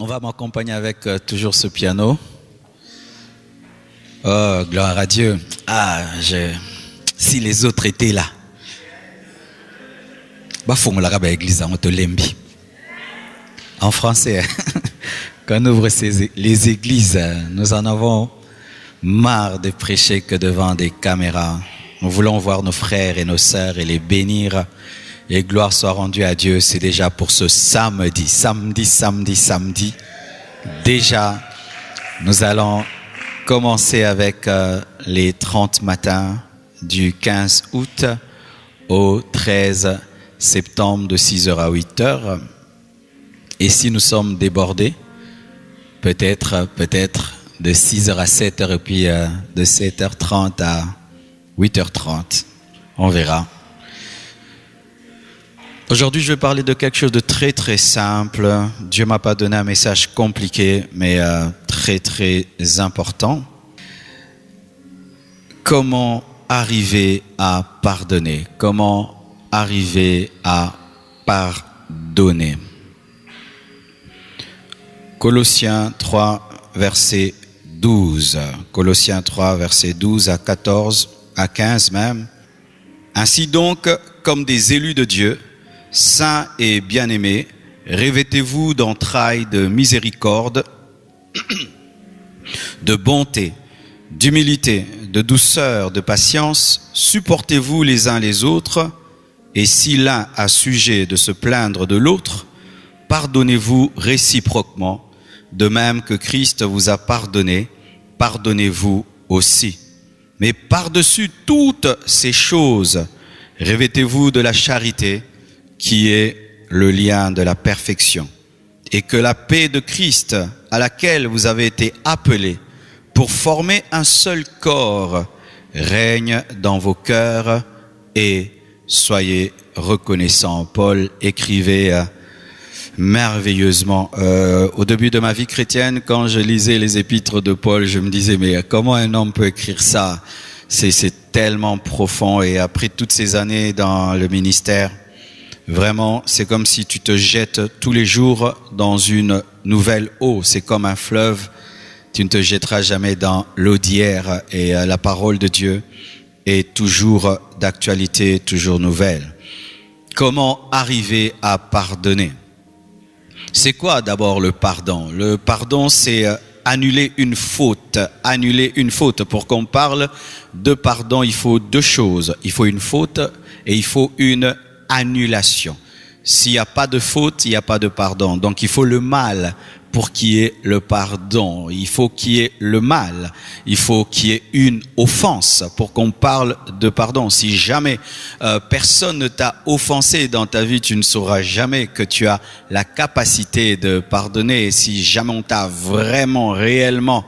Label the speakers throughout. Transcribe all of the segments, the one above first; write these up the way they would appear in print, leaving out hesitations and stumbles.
Speaker 1: On va m'accompagner avec toujours ce piano. Oh, gloire à Dieu. Si les autres étaient là. En français, quand on ouvre les églises, nous en avons marre de prêcher que devant des caméras. Nous voulons voir nos frères et nos sœurs et les bénir. Et gloire soit rendue à Dieu. C'est déjà pour ce samedi. Déjà, nous allons commencer avec les 30 matins du 15 août au 13 septembre de 6h à 8h. Et si nous sommes débordés, peut-être de 6h à 7h et puis de 7h30 à 8h30. On verra. Aujourd'hui, je vais parler de quelque chose de très très simple. Dieu m'a pas donné un message compliqué, mais très très important. Comment arriver à pardonner? Comment arriver à pardonner? Colossiens 3, verset 12. Colossiens 3, verset 12 à 14, à 15 même. Ainsi donc, comme des élus de Dieu, saints et bien-aimés, revêtez-vous d'entrailles de miséricorde, de bonté, d'humilité, de douceur, de patience. Supportez-vous les uns les autres, et si l'un a sujet de se plaindre de l'autre, pardonnez-vous réciproquement, de même que Christ vous a pardonné, pardonnez-vous aussi. Mais par-dessus toutes ces choses, revêtez-vous de la charité, qui est le lien de la perfection. Et que la paix de Christ, à laquelle vous avez été appelés pour former un seul corps, règne dans vos cœurs et soyez reconnaissants. Paul écrivait merveilleusement. Au début de ma vie chrétienne, quand je lisais les épîtres de Paul, je me disais, mais comment un homme peut écrire ça? C'est tellement profond. Et après toutes ces années dans le ministère, vraiment, c'est comme si tu te jettes tous les jours dans une nouvelle eau. C'est comme un fleuve. Tu ne te jetteras jamais dans l'eau d'hier. Et la parole de Dieu est toujours d'actualité, toujours nouvelle. Comment arriver à pardonner? C'est quoi d'abord le pardon? Le pardon, c'est annuler une faute. Annuler une faute. Pour qu'on parle de pardon, il faut deux choses. Il faut une faute et il faut une annulation. S'il n'y a pas de faute, il n'y a pas de pardon. Donc il faut le mal pour qu'il y ait le pardon. Il faut qu'il y ait le mal. Il faut qu'il y ait une offense pour qu'on parle de pardon. Si jamais personne ne t'a offensé dans ta vie, tu ne sauras jamais que tu as la capacité de pardonner. Et si jamais on t'a vraiment, réellement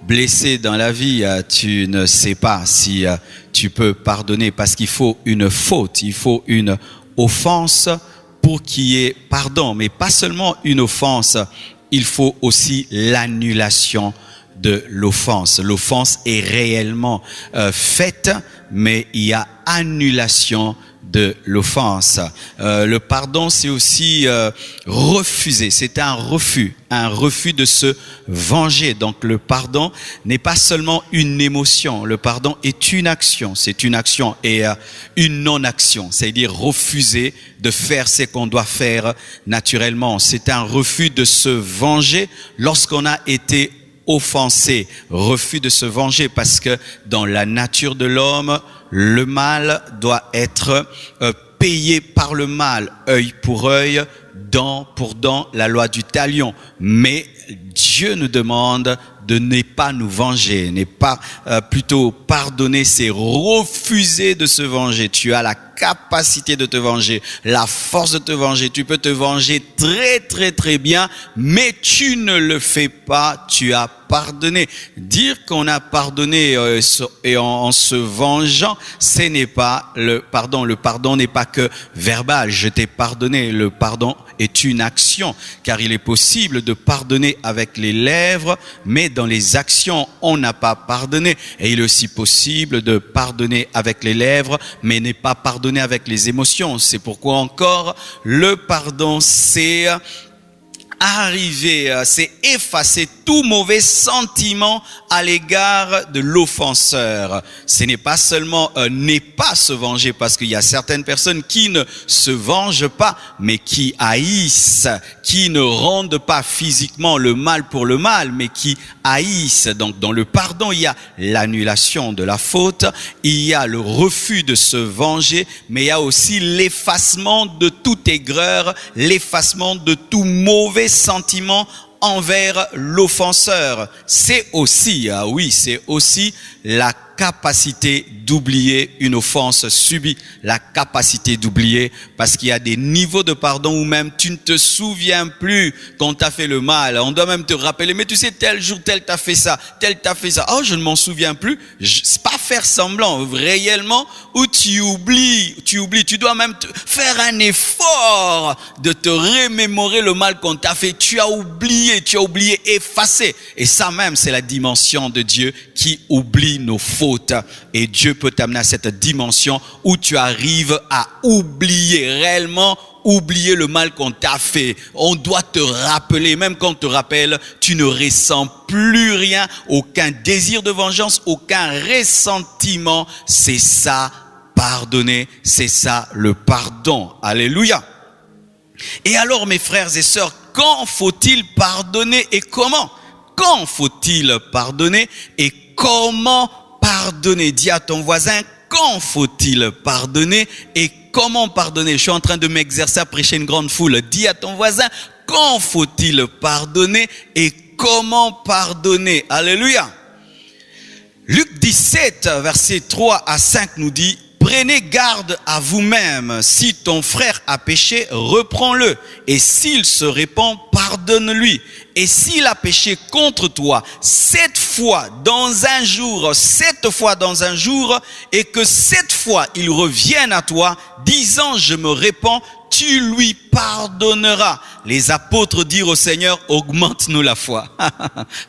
Speaker 1: blessé dans la vie, tu ne sais pas si tu peux pardonner parce qu'il faut une faute, il faut une offense pour qu'il y ait pardon. Mais pas seulement une offense, il faut aussi l'annulation de l'offense. L'offense est réellement faite, mais il y a annulation de l'offense. Le pardon, c'est aussi refuser. C'est un refus de se venger. Donc le pardon n'est pas seulement une émotion. Le pardon est une action. C'est une action et une non-action. C'est-à-dire refuser de faire ce qu'on doit faire naturellement. C'est un refus de se venger lorsqu'on a été offensé. Refus de se venger parce que dans la nature de l'homme, le mal doit être payé par le mal, œil pour œil, dent pour dent, la loi du talion. Mais Dieu nous demande de ne pas nous venger, n'est pas plutôt pardonner, c'est refuser de se venger. Tu as la capacité de te venger, la force de te venger. Tu peux te venger très très très bien, mais tu ne le fais pas. Tu as pardonné. Dire qu'on a pardonné et en se vengeant, ce n'est pas le pardon. Le pardon n'est pas que verbal. Je t'ai pardonné. Le pardon est une action, car il est possible de pardonner avec les lèvres, mais dans les actions, on n'a pas pardonné. Et il est aussi possible de pardonner avec les lèvres, mais n'est pas pardonner avec les émotions. C'est pourquoi encore, le pardon, c'est c'est effacer tout mauvais sentiment à l'égard de l'offenseur. Ce n'est pas seulement ne pas se venger, parce qu'il y a certaines personnes qui ne se vengent pas, mais qui haïssent, qui ne rendent pas physiquement le mal pour le mal, mais qui haïssent. Donc dans le pardon, il y a l'annulation de la faute, il y a le refus de se venger, mais il y a aussi l'effacement de toute aigreur, l'effacement de tout mauvais sentiment envers l'offenseur. C'est aussi, c'est aussi la capacité d'oublier une offense subie, la capacité d'oublier, parce qu'il y a des niveaux de pardon où même tu ne te souviens plus qu'on t'a fait le mal. On doit même te rappeler, mais tu sais, tel jour, tel t'a fait ça, tel t'a fait ça. Oh, je ne m'en souviens plus. C'est pas faire semblant, réellement, ou tu oublies, tu dois même faire un effort de te remémorer le mal qu'on t'a fait. Tu as oublié, effacé. Et ça même, c'est la dimension de Dieu qui oublie nos fautes. Et Dieu peut t'amener à cette dimension où tu arrives à réellement oublier le mal qu'on t'a fait. On doit te rappeler, même quand on te rappelle, tu ne ressens plus rien, aucun désir de vengeance, aucun ressentiment. C'est ça, pardonner, c'est ça le pardon. Alléluia. Et alors, mes frères et sœurs, quand faut-il pardonner et comment? Quand faut-il pardonner et comment pardonner? Dis à ton voisin, quand faut-il pardonner et comment pardonner? Je suis en train de m'exercer à prêcher une grande foule. Dis à ton voisin, quand faut-il pardonner et comment pardonner? Alléluia. Luc 17, versets 3 à 5 nous dit: prenez garde à vous-même. Si ton frère a péché, reprends-le. Et s'il se repent, pardonne-lui. Et s'il a péché contre toi 7 fois dans un jour, et que 7 fois il revienne à toi, disant je me repens, tu lui pardonneras. Les apôtres dirent au Seigneur, augmente-nous la foi.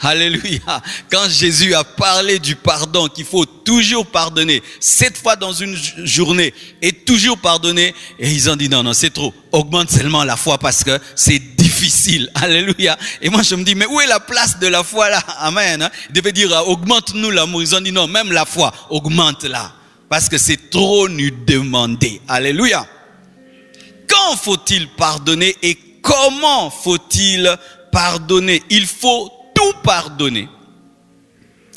Speaker 1: Alléluia. Quand Jésus a parlé du pardon, qu'il faut toujours pardonner, 7 fois dans une journée, et toujours pardonner, et ils ont dit non, c'est trop. Augmente seulement la foi parce que c'est difficile. Alléluia. Et moi je me dis, mais où est la place de la foi là? Amen. Il devait dire, augmente-nous l'amour. Ils ont dit non, même la foi, augmente-la. Parce que c'est trop nous demander. Alléluia. Quand faut-il pardonner et comment faut-il pardonner? Il faut tout pardonner.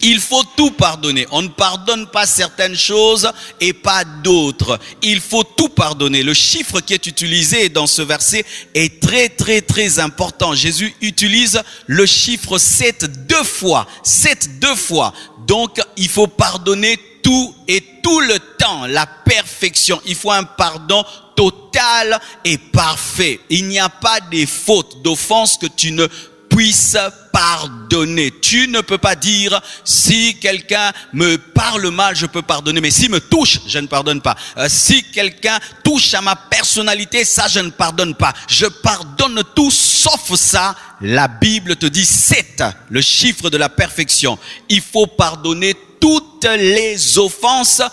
Speaker 1: Il faut tout pardonner. On ne pardonne pas certaines choses et pas d'autres. Il faut tout pardonner. Le chiffre qui est utilisé dans ce verset est très très très important. Jésus utilise le chiffre 7 deux fois. 7 deux fois. Donc il faut pardonner tout et tout le temps. La perfection. Il faut un pardon total et parfait. Il n'y a pas des fautes, d'offenses que tu ne puisses pardonner. Tu ne peux pas dire, si quelqu'un me parle mal, je peux pardonner, mais s'il me touche, je ne pardonne pas. Si quelqu'un touche à ma personnalité, ça je ne pardonne pas. Je pardonne tout sauf ça. La Bible te dit 7, le chiffre de la perfection. Il faut pardonner toutes les offenses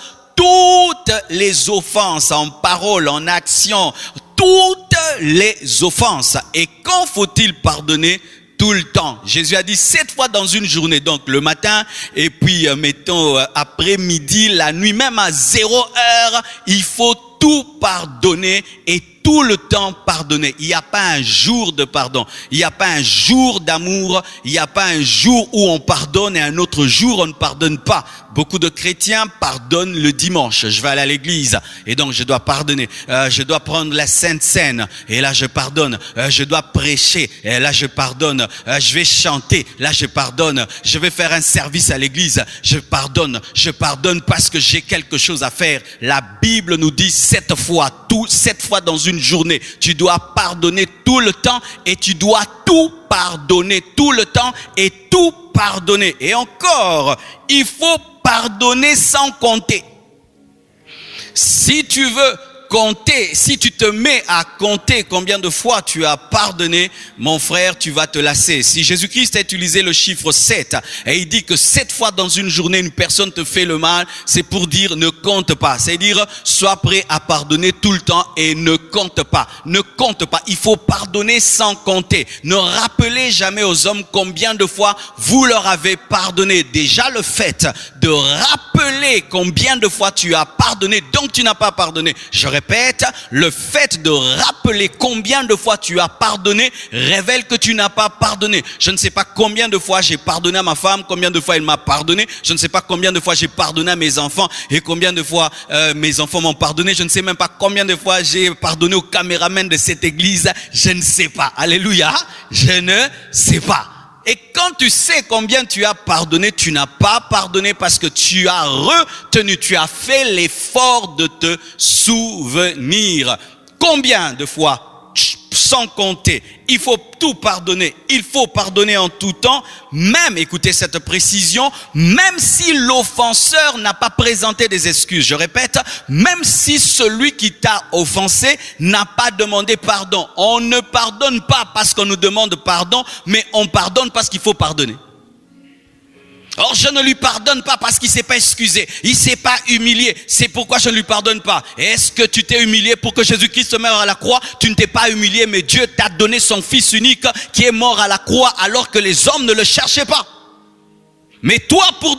Speaker 1: en parole, en action, toutes les offenses. Et quand faut-il pardonner? Tout le temps. Jésus a dit 7 fois dans une journée, donc le matin et puis mettons après-midi, la nuit, même à 0 heure, il faut tout pardonner et tout le temps pardonner. Il n'y a pas un jour de pardon, il n'y a pas un jour d'amour, il n'y a pas un jour où on pardonne et un autre jour on ne pardonne pas. Beaucoup de chrétiens pardonnent le dimanche. Je vais aller à l'église et donc je dois pardonner. Je dois prendre la Sainte Seine et là je pardonne. Je dois prêcher et là je pardonne. Je vais chanter, là je pardonne. Je vais faire un service à l'église, je pardonne. Je pardonne parce que j'ai quelque chose à faire. La Bible nous dit 7 fois, 7 fois dans une journée. Tu dois pardonner tout le temps et tu dois tout pardonner tout le temps et tout pardonner. Et encore, il faut pardonner sans compter. Si tu veux compter, si tu te te mets à compter combien de fois tu as pardonné, mon frère, tu vas te lasser. Si Jésus-Christ a utilisé le chiffre 7 et il dit que 7 fois dans une journée, une personne te fait le mal, c'est pour dire ne compte pas. C'est-à-dire, sois prêt à pardonner tout le temps et ne compte pas. Ne compte pas. Il faut pardonner sans compter. Ne rappelez jamais aux hommes combien de fois vous leur avez pardonné. Déjà, le fait de rappeler combien de fois tu as pardonné, donc tu n'as pas pardonné. Je répète, le fait de rappeler combien de fois tu as pardonné révèle que tu n'as pas pardonné. Je ne sais pas combien de fois j'ai pardonné à ma femme, combien de fois elle m'a pardonné. Je ne sais pas combien de fois j'ai pardonné à mes enfants et combien de fois mes enfants m'ont pardonné. Je ne sais même pas combien de fois j'ai pardonné au caméraman de cette église. Je ne sais pas. Alléluia. Je ne sais pas. Et quand tu sais combien tu as pardonné, tu n'as pas pardonné parce que tu as retenu, tu as fait l'effort de te souvenir. Combien de fois? Sans compter. Il faut tout pardonner. Il faut pardonner en tout temps. Même, écoutez cette précision, même si l'offenseur n'a pas présenté des excuses. Je répète, même si celui qui t'a offensé n'a pas demandé pardon. On ne pardonne pas parce qu'on nous demande pardon, mais on pardonne parce qu'il faut pardonner. Or, je ne lui pardonne pas parce qu'il s'est pas excusé. Il s'est pas humilié. C'est pourquoi je ne lui pardonne pas. Est-ce que tu t'es humilié pour que Jésus-Christ meure à la croix? Tu ne t'es pas humilié, mais Dieu t'a donné son Fils unique qui est mort à la croix alors que les hommes ne le cherchaient pas. Mais toi, pour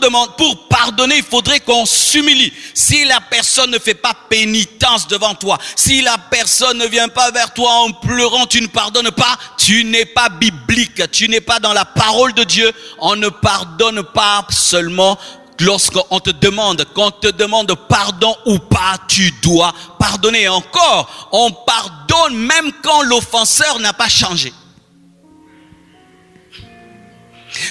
Speaker 1: pardonner, il faudrait qu'on s'humilie. Si la personne ne fait pas pénitence devant toi, si la personne ne vient pas vers toi en pleurant, tu ne pardonnes pas, tu n'es pas biblique, tu n'es pas dans la parole de Dieu. On ne pardonne pas seulement lorsqu'on te demande, qu'on te demande pardon ou pas, tu dois pardonner. Et encore, on pardonne même quand l'offenseur n'a pas changé.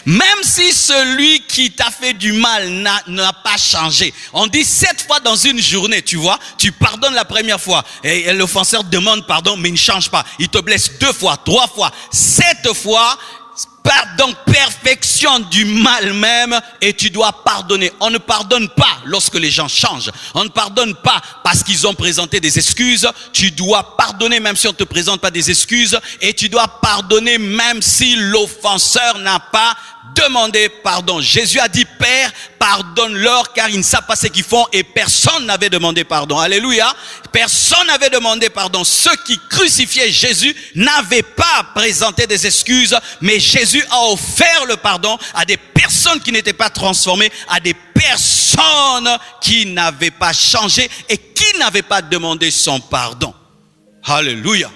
Speaker 1: Même si celui qui t'a fait du mal n'a pas changé. On dit 7 fois dans une journée, tu vois. Tu pardonnes la première fois. Et l'offenseur demande pardon, mais il ne change pas. Il te blesse 2 fois, 3 fois, 7 fois. Donc, perfection du mal même, et tu dois pardonner. On ne pardonne pas lorsque les gens changent. On ne pardonne pas parce qu'ils ont présenté des excuses. Tu dois pardonner même si on ne te présente pas des excuses, et tu dois pardonner même si l'offenseur n'a pas demandé pardon. Jésus a dit, Père, pardonne-leur car ils ne savent pas ce qu'ils font, et personne n'avait demandé pardon. Alléluia. Personne n'avait demandé pardon. Ceux qui crucifiaient Jésus n'avaient pas présenté des excuses, mais Jésus a offert le pardon à des personnes qui n'étaient pas transformées, à des personnes qui n'avaient pas changé et qui n'avaient pas demandé son pardon. Alléluia.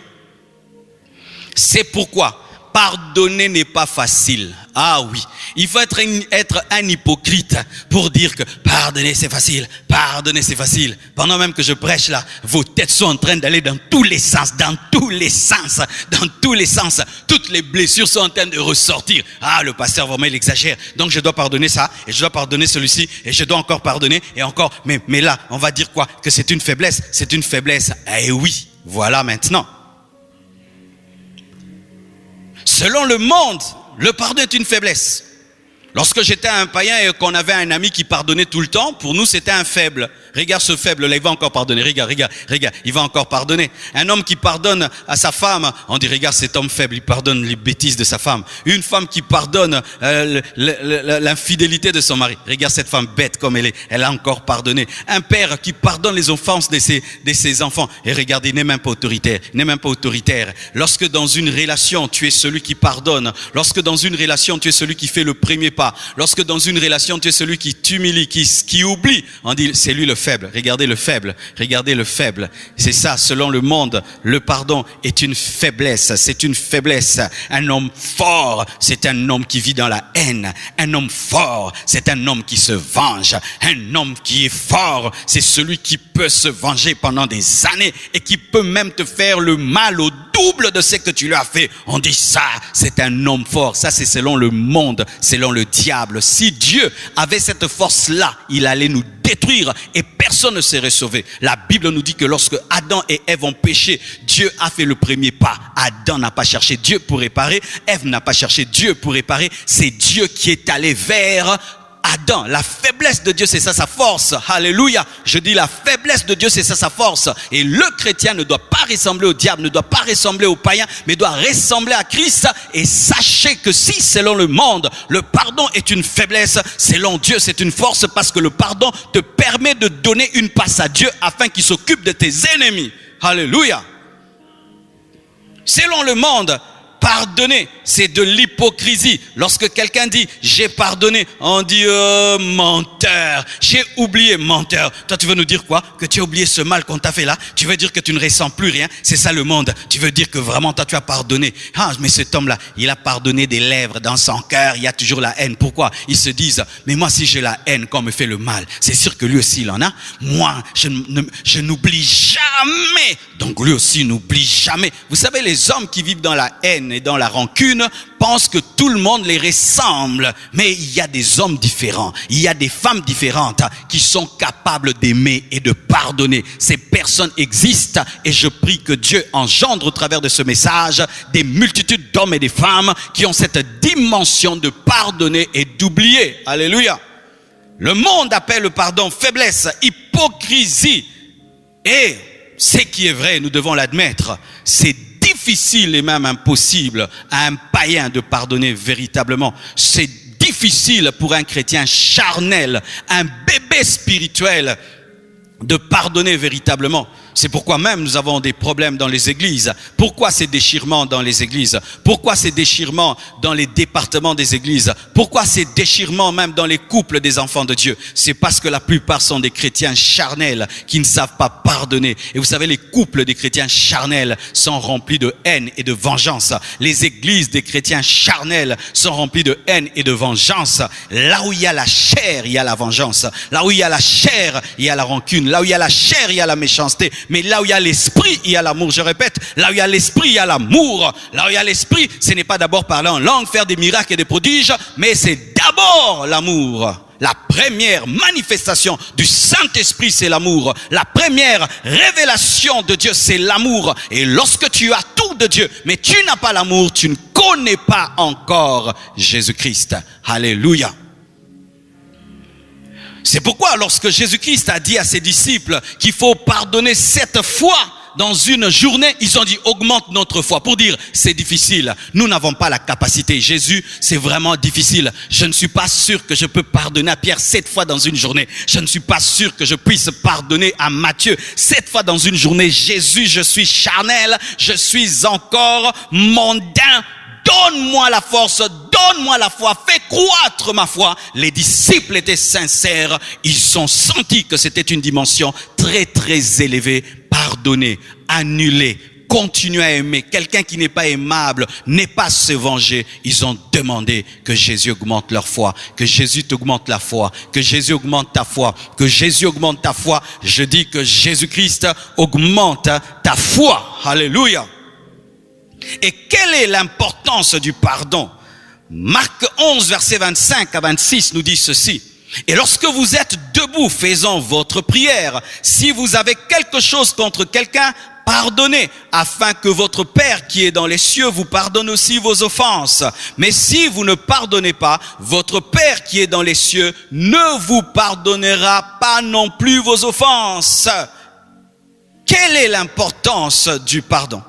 Speaker 1: C'est pourquoi pardonner n'est pas facile. Ah oui, il faut être un hypocrite pour dire que pardonner c'est facile, pardonner c'est facile. Pendant même que je prêche là, vos têtes sont en train d'aller dans tous les sens, dans tous les sens, dans tous les sens. Toutes les blessures sont en train de ressortir. Ah, le pasteur vraiment il exagère. Donc je dois pardonner ça, et je dois pardonner celui-ci, et je dois encore pardonner, et encore. Mais là, on va dire quoi? Que c'est une faiblesse. C'est une faiblesse. Eh oui, voilà maintenant. Selon le monde, le pardon est une faiblesse. Lorsque j'étais un païen et qu'on avait un ami qui pardonnait tout le temps, pour nous c'était un faible. Regarde ce faible là, il va encore pardonner. Regarde, il va encore pardonner. Un homme qui pardonne à sa femme, on dit regarde cet homme faible, il pardonne les bêtises de sa femme. Une femme qui pardonne l'infidélité de son mari, regarde cette femme bête comme elle est, elle a encore pardonné. Un père qui pardonne les offenses de ses enfants, et regarde, il n'est même pas autoritaire. Lorsque dans une relation tu es celui qui pardonne, lorsque dans une relation tu es celui qui fait le premier pas, lorsque dans une relation tu es celui qui t'humilie, qui oublie, on dit c'est lui le faible. Regardez le faible. C'est ça, selon le monde, le pardon est une faiblesse. C'est une faiblesse. Un homme fort, c'est un homme qui vit dans la haine. Un homme fort, c'est un homme qui se venge. Un homme qui est fort, c'est celui qui peut se venger pendant des années et qui peut même te faire le mal au double de ce que tu lui as fait. On dit ça, c'est un homme fort. Ça, c'est selon le monde, selon le diable. Si Dieu avait cette force-là, il allait nous détruire et personne ne serait sauvé. La Bible nous dit que lorsque Adam et Ève ont péché, Dieu a fait le premier pas. Adam n'a pas cherché Dieu pour réparer, Ève n'a pas cherché Dieu pour réparer. C'est Dieu qui est allé vers Adam. La faiblesse de Dieu, c'est ça sa force. Alléluia. Je dis la faiblesse de Dieu, c'est ça sa force. Et le chrétien ne doit pas ressembler au diable, ne doit pas ressembler aux païens, mais doit ressembler à Christ. Et sachez que si, selon le monde, le pardon est une faiblesse, selon Dieu, c'est une force, parce que le pardon te permet de donner une place à Dieu afin qu'il s'occupe de tes ennemis. Alléluia. Selon le monde, pardonner, c'est de l'hypocrisie. Lorsque quelqu'un dit « j'ai pardonné », on dit « menteur, j'ai oublié, menteur ». Toi, tu veux nous dire quoi? Que tu as oublié ce mal qu'on t'a fait là? Tu veux dire que tu ne ressens plus rien? C'est ça le monde. Tu veux dire que vraiment, toi, tu as pardonné. Ah, mais cet homme-là, il a pardonné des lèvres, dans son cœur, il y a toujours la haine. Pourquoi? Ils se disent « mais moi, si j'ai la haine, quand on me fait le mal, c'est sûr que lui aussi, il en a. Moi, je n'oublie jamais. Donc lui aussi n'oublie jamais. » Vous savez, les hommes qui vivent dans la haine et dans la rancune pensent que tout le monde les ressemble. Mais il y a des hommes différents, il y a des femmes différentes qui sont capables d'aimer et de pardonner. Ces personnes existent et je prie que Dieu engendre au travers de ce message des multitudes d'hommes et de femmes qui ont cette dimension de pardonner et d'oublier. Alléluia. Le monde appelle le pardon faiblesse, hypocrisie. Et ce qui est vrai, nous devons l'admettre, c'est difficile et même impossible à un païen de pardonner véritablement. C'est difficile pour un chrétien charnel, un bébé spirituel, de pardonner véritablement. C'est pourquoi même nous avons des problèmes dans les églises. Pourquoi ces déchirements dans les églises? Pourquoi ces déchirements dans les départements des églises? Pourquoi ces déchirements même dans les couples des enfants de Dieu? C'est parce que la plupart sont des chrétiens charnels qui ne savent pas pardonner. Et vous savez, les couples des chrétiens charnels sont remplis de haine et de vengeance. Les églises des chrétiens charnels sont remplies de haine et de vengeance. Là où il y a la chair, il y a la vengeance. Là où il y a la chair, il y a la rancune. Là où il y a la chair, il y a la méchanceté. Mais là où il y a l'esprit, il y a l'amour. Je répète, là où il y a l'esprit, il y a l'amour. Là où il y a l'esprit, ce n'est pas d'abord parler en langue, faire des miracles et des prodiges, mais c'est d'abord l'amour. La première manifestation du Saint-Esprit, c'est l'amour. La première révélation de Dieu, c'est l'amour. Et lorsque tu as tout de Dieu, mais tu n'as pas l'amour, tu ne connais pas encore Jésus-Christ. Alléluia. C'est pourquoi lorsque Jésus-Christ a dit à ses disciples qu'il faut pardonner 7 fois dans une journée, ils ont dit augmente notre foi, pour dire c'est difficile, nous n'avons pas la capacité. Jésus, c'est vraiment difficile. Je ne suis pas sûr que je peux pardonner à Pierre 7 fois dans une journée. Je ne suis pas sûr que je puisse pardonner à Matthieu 7 fois dans une journée. Jésus, je suis charnel, je suis encore mondain. Donne-moi la force, donne-moi la foi, fais croître ma foi. Les disciples étaient sincères, ils ont senti que c'était une dimension très très élevée. Pardonner, annuler, continuer à aimer. Quelqu'un qui n'est pas aimable n'est pas se venger. Ils ont demandé que Jésus augmente leur foi, que Jésus t'augmente la foi, que Jésus augmente ta foi, que Jésus augmente ta foi. Je dis que Jésus-Christ augmente ta foi. Alléluia. Et quelle est l'importance du pardon? Marc 11, verset 25 à 26 nous dit ceci. Et lorsque vous êtes debout faisant votre prière, si vous avez quelque chose contre quelqu'un, pardonnez, afin que votre Père qui est dans les cieux vous pardonne aussi vos offenses. Mais si vous ne pardonnez pas, votre Père qui est dans les cieux ne vous pardonnera pas non plus vos offenses. Quelle est l'importance du pardon?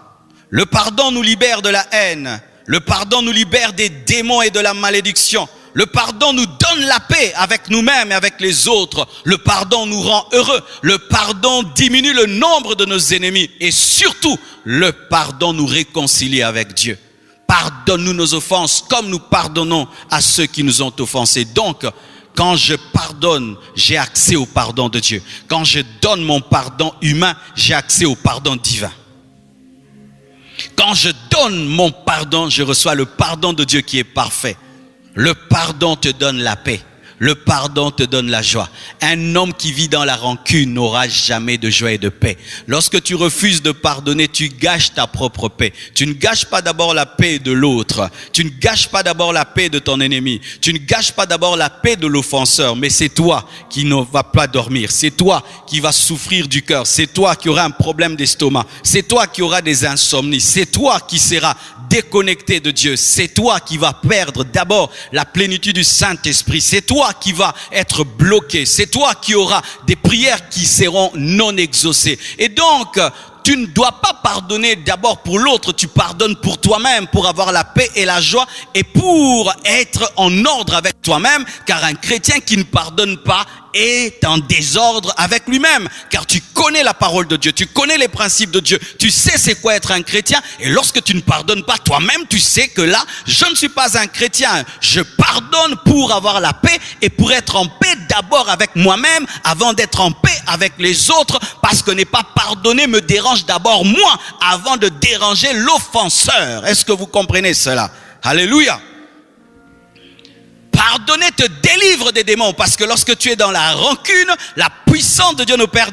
Speaker 1: Le pardon nous libère de la haine. Le pardon nous libère des démons et de la malédiction. Le pardon nous donne la paix avec nous-mêmes et avec les autres. Le pardon nous rend heureux. Le pardon diminue le nombre de nos ennemis. Et surtout, le pardon nous réconcilie avec Dieu. Pardonne-nous nos offenses comme nous pardonnons à ceux qui nous ont offensés. Donc, quand je pardonne, j'ai accès au pardon de Dieu. Quand je donne mon pardon humain, j'ai accès au pardon divin. Quand je donne mon pardon, je reçois le pardon de Dieu qui est parfait. Le pardon te donne la paix. Le pardon te donne la joie. Un homme qui vit dans la rancune n'aura jamais de joie et de paix. Lorsque tu refuses de pardonner, tu gâches ta propre paix. Tu ne gâches pas d'abord la paix de l'autre. Tu ne gâches pas d'abord la paix de ton ennemi. Tu ne gâches pas d'abord la paix de l'offenseur. Mais c'est toi qui ne vas pas dormir. C'est toi qui vas souffrir du cœur. C'est toi qui auras un problème d'estomac. C'est toi qui auras des insomnies. C'est toi qui seras déconnecter de Dieu. C'est toi qui vas perdre d'abord la plénitude du Saint-Esprit. C'est toi qui vas être bloqué. C'est toi qui auras des prières qui seront non exaucées. Et donc, tu ne dois pas pardonner d'abord pour l'autre, tu pardonnes pour toi-même, pour avoir la paix et la joie et pour être en ordre avec toi-même, car un chrétien qui ne pardonne pas est en désordre avec lui-même, car tu connais la parole de Dieu, tu connais les principes de Dieu, tu sais c'est quoi être un chrétien, et lorsque tu ne pardonnes pas toi-même, tu sais que là, je ne suis pas un chrétien, je pardonne pour avoir la paix et pour être en paix d'abord avec moi-même avant d'être en paix avec les autres, parce que ne pas pardonner me dérange d'abord moi avant de déranger l'offenseur. Est-ce que vous comprenez cela? Alléluia. Pardonner te délivre des démons, parce que lorsque tu es dans la rancune, la puissance de Dieu n'opère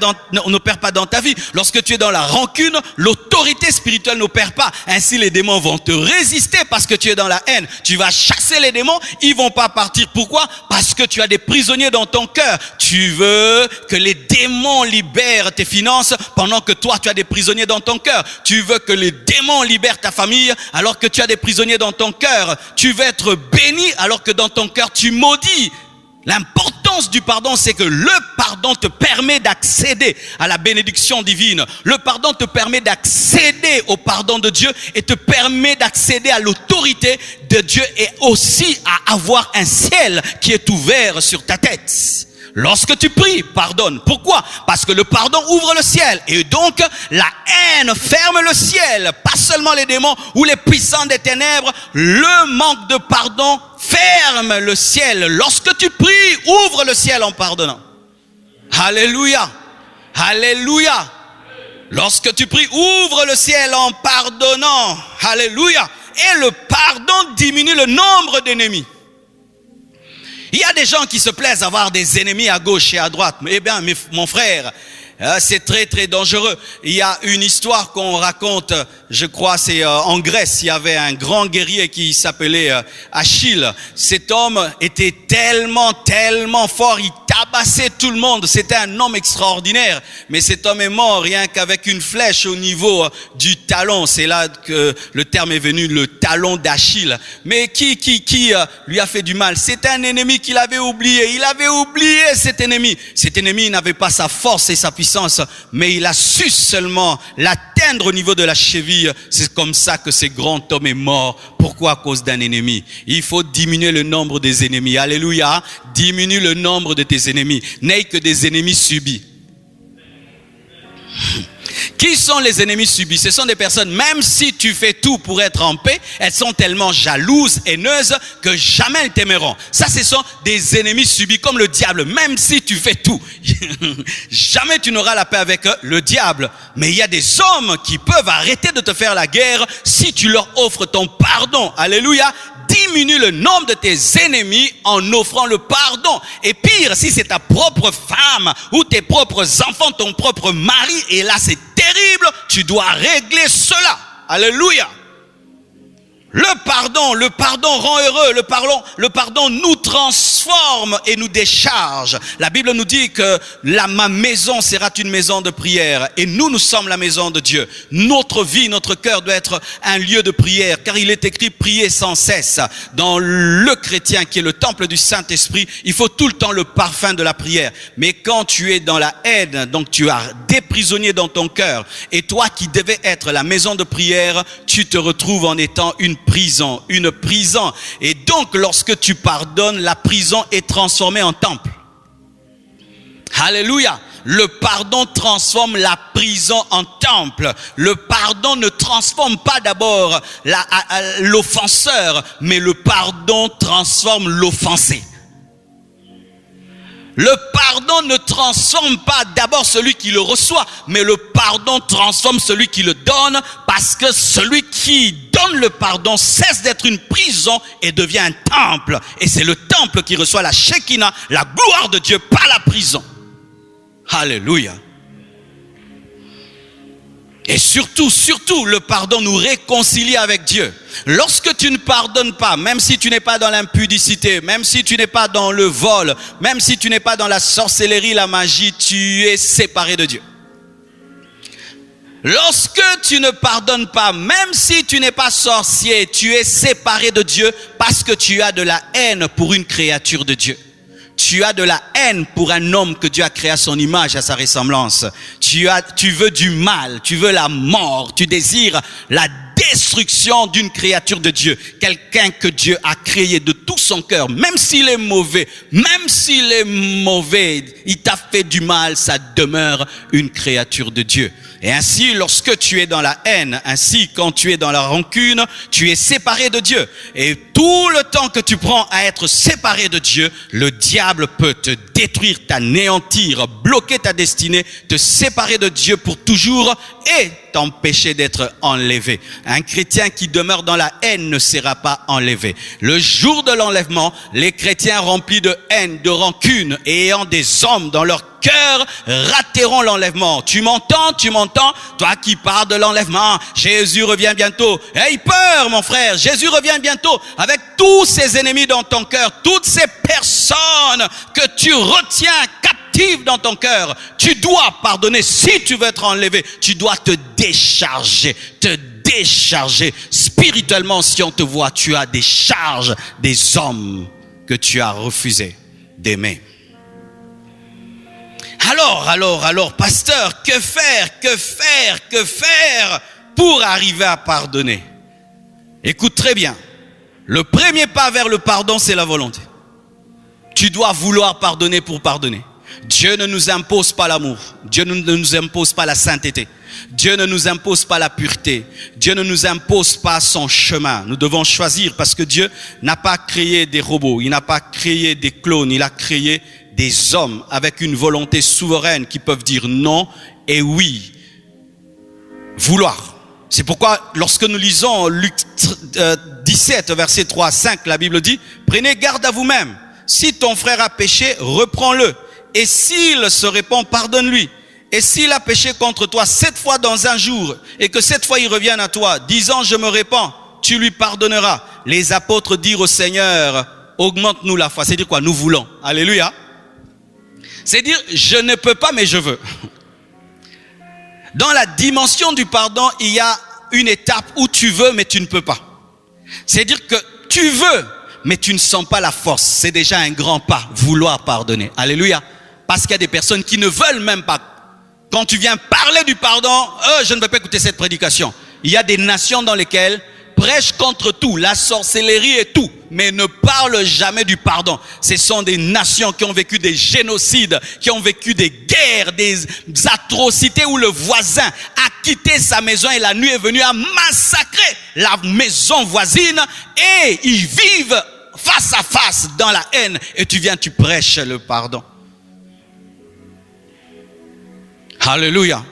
Speaker 1: pas dans ta vie. Lorsque tu es dans la rancune, l'autorité spirituelle n'opère pas. Ainsi, les démons vont te résister parce que tu es dans la haine. Tu vas chasser les démons, ils vont pas partir. Pourquoi? Parce que tu as des prisonniers dans ton cœur. Tu veux que les démons libèrent tes finances pendant que toi, tu as des prisonniers dans ton cœur. Tu veux que les démons libèrent ta famille alors que tu as des prisonniers dans ton cœur. Tu veux être béni alors que dans ton cœur, tu maudis. L'importance du pardon, c'est que le pardon te permet d'accéder à la bénédiction divine. Le pardon te permet d'accéder au pardon de Dieu et te permet d'accéder à l'autorité de Dieu et aussi à avoir un ciel qui est ouvert sur ta tête. Lorsque tu pries, pardonne. Pourquoi? Parce que le pardon ouvre le ciel. Et donc, la haine ferme le ciel. Pas seulement les démons ou les puissants des ténèbres. Le manque de pardon ferme le ciel. Lorsque tu pries, ouvre le ciel en pardonnant. Alléluia. Alléluia. Lorsque tu pries, ouvre le ciel en pardonnant. Alléluia. Et le pardon diminue le nombre d'ennemis. Il y a des gens qui se plaisent à avoir des ennemis à gauche et à droite. Eh bien, mon frère, c'est très très dangereux. Il y a une histoire qu'on raconte, je crois c'est en Grèce, il y avait un grand guerrier qui s'appelait Achille. Cet homme était tellement fort, il tabassait tout le monde. C'était un homme extraordinaire, mais cet homme est mort rien qu'avec une flèche au niveau du talon. C'est là que le terme est venu, le talon d'Achille. Mais qui lui a fait du mal? C'est un ennemi qu'il avait oublié. Il avait oublié cet ennemi. Cet ennemi n'avait pas sa force et sa puissance, mais il a su seulement l'atteindre au niveau de la cheville. C'est comme ça que ce grand homme est mort. Pourquoi? À cause d'un ennemi. Il faut diminuer le nombre des ennemis. Alléluia. Diminue le nombre de tes ennemis. N'aie que des ennemis subis. Qui sont les ennemis subis? Ce sont des personnes, même si tu fais tout pour être en paix, elles sont tellement jalouses, haineuses, que jamais elles t'aimeront. Ça, ce sont des ennemis subis, comme le diable. Même si tu fais tout, jamais tu n'auras la paix avec le diable. Mais il y a des hommes qui peuvent arrêter de te faire la guerre si tu leur offres ton pardon. Alléluia. Diminue le nombre de tes ennemis en offrant le pardon. Et pire, si c'est ta propre femme ou tes propres enfants, ton propre mari, et là c'est terrible, tu dois régler cela. Alléluia. Le pardon rend heureux, le pardon nous transforme et nous décharge. La Bible nous dit que ma maison sera une maison de prière et nous sommes la maison de Dieu. Notre vie, notre cœur doit être un lieu de prière, car il est écrit prier sans cesse. Dans le chrétien qui est le temple du Saint-Esprit, il faut tout le temps le parfum de la prière. Mais quand tu es dans la haine, donc tu as des prisonniers dans ton cœur, et toi qui devais être la maison de prière, tu te retrouves en étant une prison. Et donc, lorsque tu pardonnes, la prison est transformée en temple. Alléluia. Le pardon transforme la prison en temple. Le pardon ne transforme pas d'abord l'offenseur, mais le pardon transforme l'offensé. Le pardon ne transforme pas d'abord celui qui le reçoit, mais le pardon transforme celui qui le donne, parce que celui qui donne le pardon cesse d'être une prison et devient un temple. Et c'est le temple qui reçoit la Shekinah, la gloire de Dieu, pas la prison. Alléluia. Et surtout, le pardon nous réconcilie avec Dieu. Lorsque tu ne pardonnes pas, même si tu n'es pas dans l'impudicité, même si tu n'es pas dans le vol, même si tu n'es pas dans la sorcellerie, la magie, tu es séparé de Dieu. Lorsque tu ne pardonnes pas, même si tu n'es pas sorcier, tu es séparé de Dieu parce que tu as de la haine pour une créature de Dieu. Tu as de la haine pour un homme que Dieu a créé à son image, à sa ressemblance. Tu veux du mal, tu veux la mort, tu désires la destruction d'une créature de Dieu. Quelqu'un que Dieu a créé de tout son cœur, même s'il est mauvais, il t'a fait du mal, ça demeure une créature de Dieu. Et ainsi, lorsque tu es dans la haine, ainsi quand tu es dans la rancune, tu es séparé de Dieu. Et tout le temps que tu prends à être séparé de Dieu, le diable peut te détruire, t'anéantir, bloquer ta destinée, te séparer de Dieu pour toujours et t'empêcher d'être enlevé. Un chrétien qui demeure dans la haine ne sera pas enlevé. Le jour de l'enlèvement, les chrétiens remplis de haine, de rancune et ayant des hommes dans leur cœur rateront l'enlèvement. Tu m'entends? Toi qui parles de l'enlèvement, Jésus revient bientôt. Aie peur, mon frère, Jésus revient bientôt avec tous ses ennemis dans ton cœur, toutes ces personnes que tu retiens captives dans ton cœur. Tu dois pardonner si tu veux être enlevé. Tu dois te décharger spirituellement. Si on te voit, tu as des charges des hommes que tu as refusé d'aimer. Alors, pasteur, que faire pour arriver à pardonner? Écoute très bien. Le premier pas vers le pardon, c'est la volonté. Tu dois vouloir pardonner pour pardonner. Dieu ne nous impose pas l'amour. Dieu ne nous impose pas la sainteté. Dieu ne nous impose pas la pureté. Dieu ne nous impose pas son chemin. Nous devons choisir parce que Dieu n'a pas créé des robots. Il n'a pas créé des clones. Il a créé des hommes avec une volonté souveraine qui peuvent dire non et oui. Vouloir. C'est pourquoi lorsque nous lisons Luc 17, verset 3 à 5, la Bible dit « Prenez garde à vous-même. Si ton frère a péché, reprends-le. Et s'il se répand, pardonne-lui. Et s'il a péché contre toi 7 fois dans un jour, et que 7 fois il revienne à toi, disant je me répands, tu lui pardonneras. » Les apôtres dirent au Seigneur, augmente-nous la foi. C'est dire quoi? Nous voulons. Alléluia. C'est dire, je ne peux pas, mais je veux. Dans la dimension du pardon, il y a une étape où tu veux, mais tu ne peux pas. C'est dire que tu veux, mais tu ne sens pas la force. C'est déjà un grand pas, vouloir pardonner. Alléluia. Parce qu'il y a des personnes qui ne veulent même pas. Quand tu viens parler du pardon, je ne veux pas écouter cette prédication. Il y a des nations dans lesquelles prêchent contre tout, la sorcellerie et tout, mais ne parlent jamais du pardon. Ce sont des nations qui ont vécu des génocides, qui ont vécu des guerres, des atrocités où le voisin a quitté sa maison et la nuit est venue à massacrer la maison voisine et ils vivent face à face dans la haine et tu viens, tu prêches le pardon. Alléluia.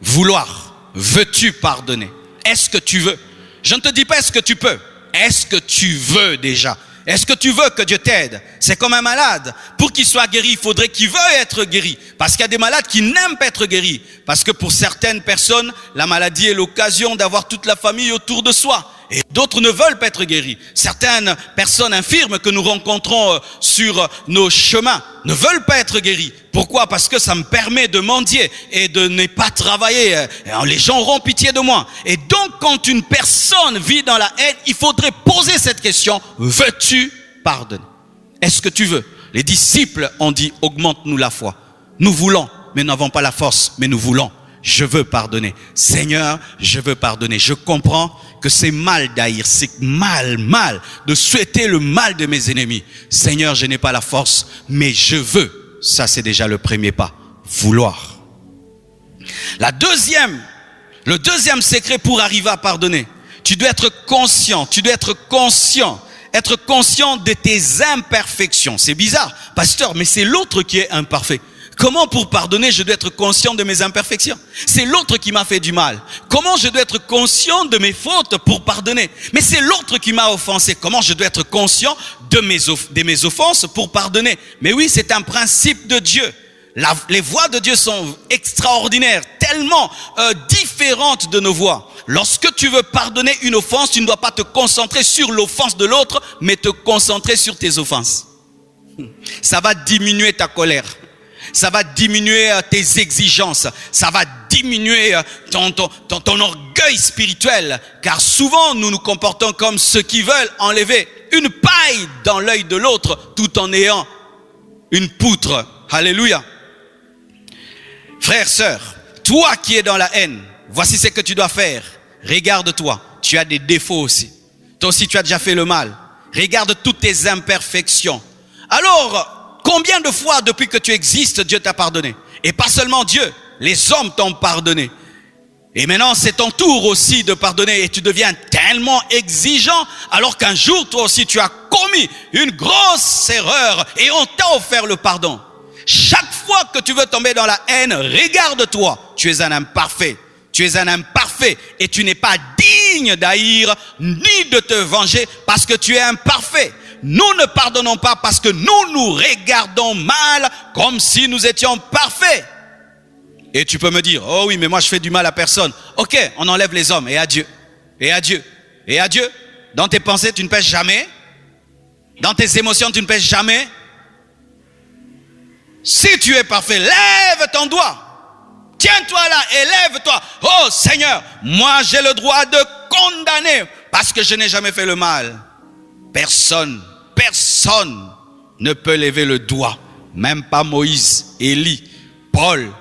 Speaker 1: Vouloir. Veux-tu pardonner? Est-ce que tu veux? Je ne te dis pas est-ce que tu peux. Est-ce que tu veux déjà? Est-ce que tu veux que Dieu t'aide? C'est comme un malade. Pour qu'il soit guéri, il faudrait qu'il veuille être guéri. Parce qu'il y a des malades qui n'aiment pas être guéris. Parce que pour certaines personnes, la maladie est l'occasion d'avoir toute la famille autour de soi. Et d'autres ne veulent pas être guéris. Certaines personnes infirmes que nous rencontrons sur nos chemins ne veulent pas être guéris. Pourquoi? Parce que ça me permet de mendier et de ne pas travailler. Les gens auront pitié de moi. Et donc, quand une personne vit dans la haine, il faudrait poser cette question. Veux-tu pardonner? Est-ce que tu veux? Les disciples ont dit, augmente-nous la foi. Nous voulons, mais nous n'avons pas la force, mais nous voulons. Je veux pardonner. Seigneur, je veux pardonner. Je comprends que c'est mal d'haïr, c'est mal de souhaiter le mal de mes ennemis. Seigneur, je n'ai pas la force, mais je veux. Ça, c'est déjà le premier pas. Vouloir. Le deuxième secret pour arriver à pardonner, tu dois être conscient de tes imperfections. C'est bizarre, pasteur, mais c'est l'autre qui est imparfait. Comment pour pardonner, je dois être conscient de mes imperfections? C'est l'autre qui m'a fait du mal. Comment je dois être conscient de mes fautes pour pardonner? Mais c'est l'autre qui m'a offensé. Comment je dois être conscient de mes offenses pour pardonner? Mais oui, c'est un principe de Dieu. Les voies de Dieu sont extraordinaires, tellement différentes de nos voies. Lorsque tu veux pardonner une offense, tu ne dois pas te concentrer sur l'offense de l'autre, mais te concentrer sur tes offenses. Ça va diminuer ta colère. Ça va diminuer tes exigences. Ça va diminuer ton orgueil spirituel. Car souvent, nous nous comportons comme ceux qui veulent enlever une paille dans l'œil de l'autre tout en ayant une poutre. Alléluia. Frère, sœur, toi qui es dans la haine, voici ce que tu dois faire. Regarde-toi. Tu as des défauts aussi. Toi aussi, tu as déjà fait le mal. Regarde toutes tes imperfections. Alors, combien de fois depuis que tu existes, Dieu t'a pardonné? Et pas seulement Dieu, les hommes t'ont pardonné. Et maintenant, c'est ton tour aussi de pardonner. Et tu deviens tellement exigeant, alors qu'un jour, toi aussi, tu as commis une grosse erreur et on t'a offert le pardon. Chaque fois que tu veux tomber dans la haine, regarde-toi. Tu es un imparfait. Tu es un imparfait et tu n'es pas digne d'haïr ni de te venger parce que tu es imparfait. Nous ne pardonnons pas parce que nous nous regardons mal comme si nous étions parfaits. Et tu peux me dire, oh oui, mais moi je fais du mal à personne. Ok, on enlève les hommes et adieu. Et adieu. Et adieu. Dans tes pensées, tu ne pèches jamais. Dans tes émotions, tu ne pèches jamais. Si tu es parfait, lève ton doigt. Tiens-toi là et lève-toi. Oh Seigneur, moi j'ai le droit de condamner parce que je n'ai jamais fait le mal. Personne ne peut lever le doigt. Même pas Moïse, Élie, Paul,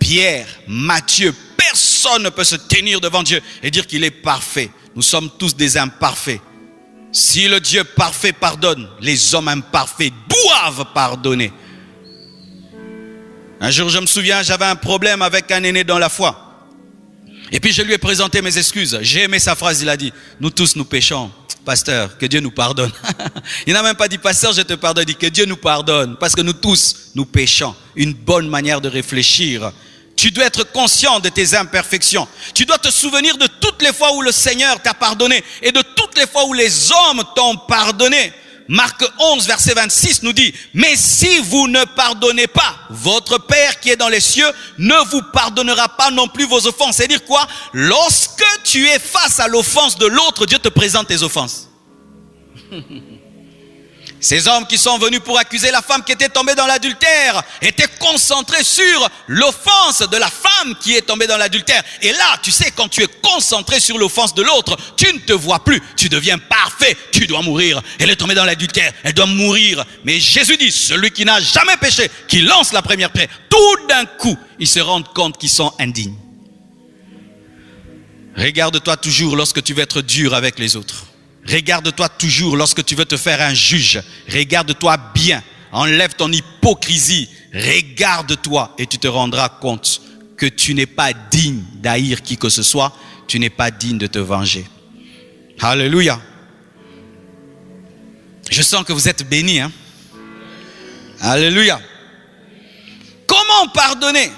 Speaker 1: Pierre, Matthieu. Personne ne peut se tenir devant Dieu et dire qu'il est parfait. Nous sommes tous des imparfaits. Si le Dieu parfait pardonne, les hommes imparfaits doivent pardonner. Un jour, je me souviens, j'avais un problème avec un aîné dans la foi. Et puis, je lui ai présenté mes excuses. J'ai aimé sa phrase, il a dit, nous tous, nous péchons. Pasteur, que Dieu nous pardonne. Il n'a même pas dit, pasteur, je te pardonne. Il dit, que Dieu nous pardonne. Parce que nous tous, nous péchons. Une bonne manière de réfléchir. Tu dois être conscient de tes imperfections. Tu dois te souvenir de toutes les fois où le Seigneur t'a pardonné. Et de toutes les fois où les hommes t'ont pardonné. Marc 11, verset 26 nous dit, mais si vous ne pardonnez pas, votre Père qui est dans les cieux ne vous pardonnera pas non plus vos offenses. C'est-à-dire quoi? Lorsque tu es face à l'offense de l'autre, Dieu te présente tes offenses. Ces hommes qui sont venus pour accuser la femme qui était tombée dans l'adultère étaient concentrés sur l'offense de la femme qui est tombée dans l'adultère. Et là, tu sais, quand tu es concentré sur l'offense de l'autre, tu ne te vois plus. Tu deviens parfait. Tu dois mourir. Elle est tombée dans l'adultère. Elle doit mourir. Mais Jésus dit, celui qui n'a jamais péché, qui lance la première pierre, tout d'un coup, ils se rendent compte qu'ils sont indignes. Regarde-toi toujours lorsque tu veux être dur avec les autres. Regarde-toi toujours lorsque tu veux te faire un juge. Regarde-toi bien. Enlève ton hypocrisie. Regarde-toi et tu te rendras compte que tu n'es pas digne d'haïr qui que ce soit. Tu n'es pas digne de te venger. Alléluia. Je sens que vous êtes bénis. Hein? Alléluia. Comment pardonner?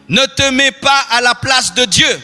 Speaker 1: Ne te mets pas à la place de Dieu.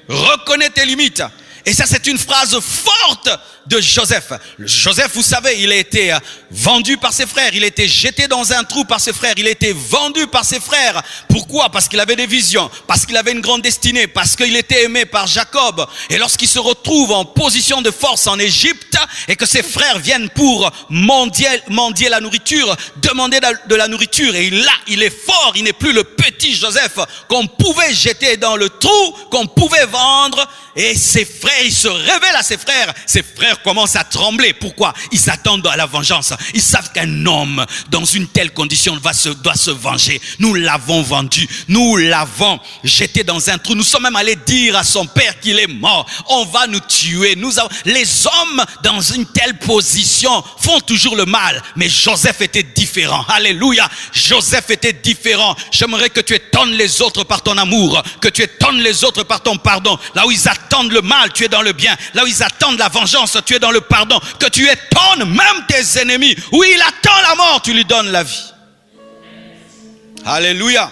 Speaker 1: Reconnais tes limites. Et ça, c'est une phrase forte de Joseph. Joseph, vous savez, il a été vendu par ses frères. Il a été jeté dans un trou par ses frères. Il a été vendu par ses frères. Pourquoi? Parce qu'il avait des visions. Parce qu'il avait une grande destinée. Parce qu'il était aimé par Jacob. Et lorsqu'il se retrouve en position de force en Égypte et que ses frères viennent pour mendier la nourriture, demander de la nourriture. Et là, il est fort. Il n'est plus le petit Joseph qu'on pouvait jeter dans le trou, qu'on pouvait vendre. Et ses frères, il se révèle à ses frères. Ses frères commencent à trembler. Pourquoi? Ils s'attendent à la vengeance. Ils savent qu'un homme dans une telle condition doit se venger. Nous l'avons vendu. Nous l'avons jeté dans un trou. Nous sommes même allés dire à son père qu'il est mort. On va nous tuer. Les hommes dans une telle position font toujours le mal. Mais Joseph était différent. Alléluia. Joseph était différent. J'aimerais que tu étonnes les autres par ton amour. Que tu étonnes les autres par ton pardon. Là où ils attendent le mal, tu es dans le bien. Là où ils attendent la vengeance, tu es dans le pardon. Que tu étonnes même tes ennemis. Où il attend la mort, tu lui donnes la vie. Alléluia.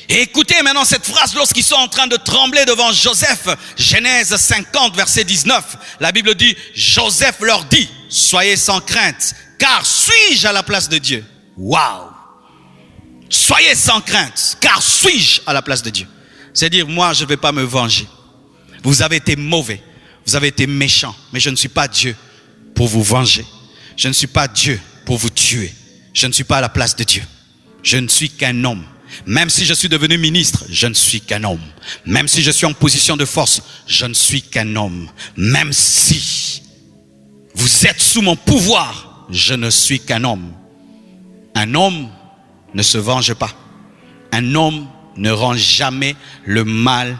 Speaker 1: Et écoutez maintenant cette phrase lorsqu'ils sont en train de trembler devant Joseph. Genèse 50, verset 19. La Bible dit, Joseph leur dit, soyez sans crainte, car suis-je à la place de Dieu? Waouh! Soyez sans crainte, car suis-je à la place de Dieu? C'est-à-dire, moi, je ne vais pas me venger. Vous avez été mauvais. Vous avez été méchants. Mais je ne suis pas Dieu pour vous venger. Je ne suis pas Dieu pour vous tuer. Je ne suis pas à la place de Dieu. Je ne suis qu'un homme. Même si je suis devenu ministre, je ne suis qu'un homme. Même si je suis en position de force, je ne suis qu'un homme. Même si vous êtes sous mon pouvoir, je ne suis qu'un homme. Un homme ne se venge pas. Un homme ne rend jamais le mal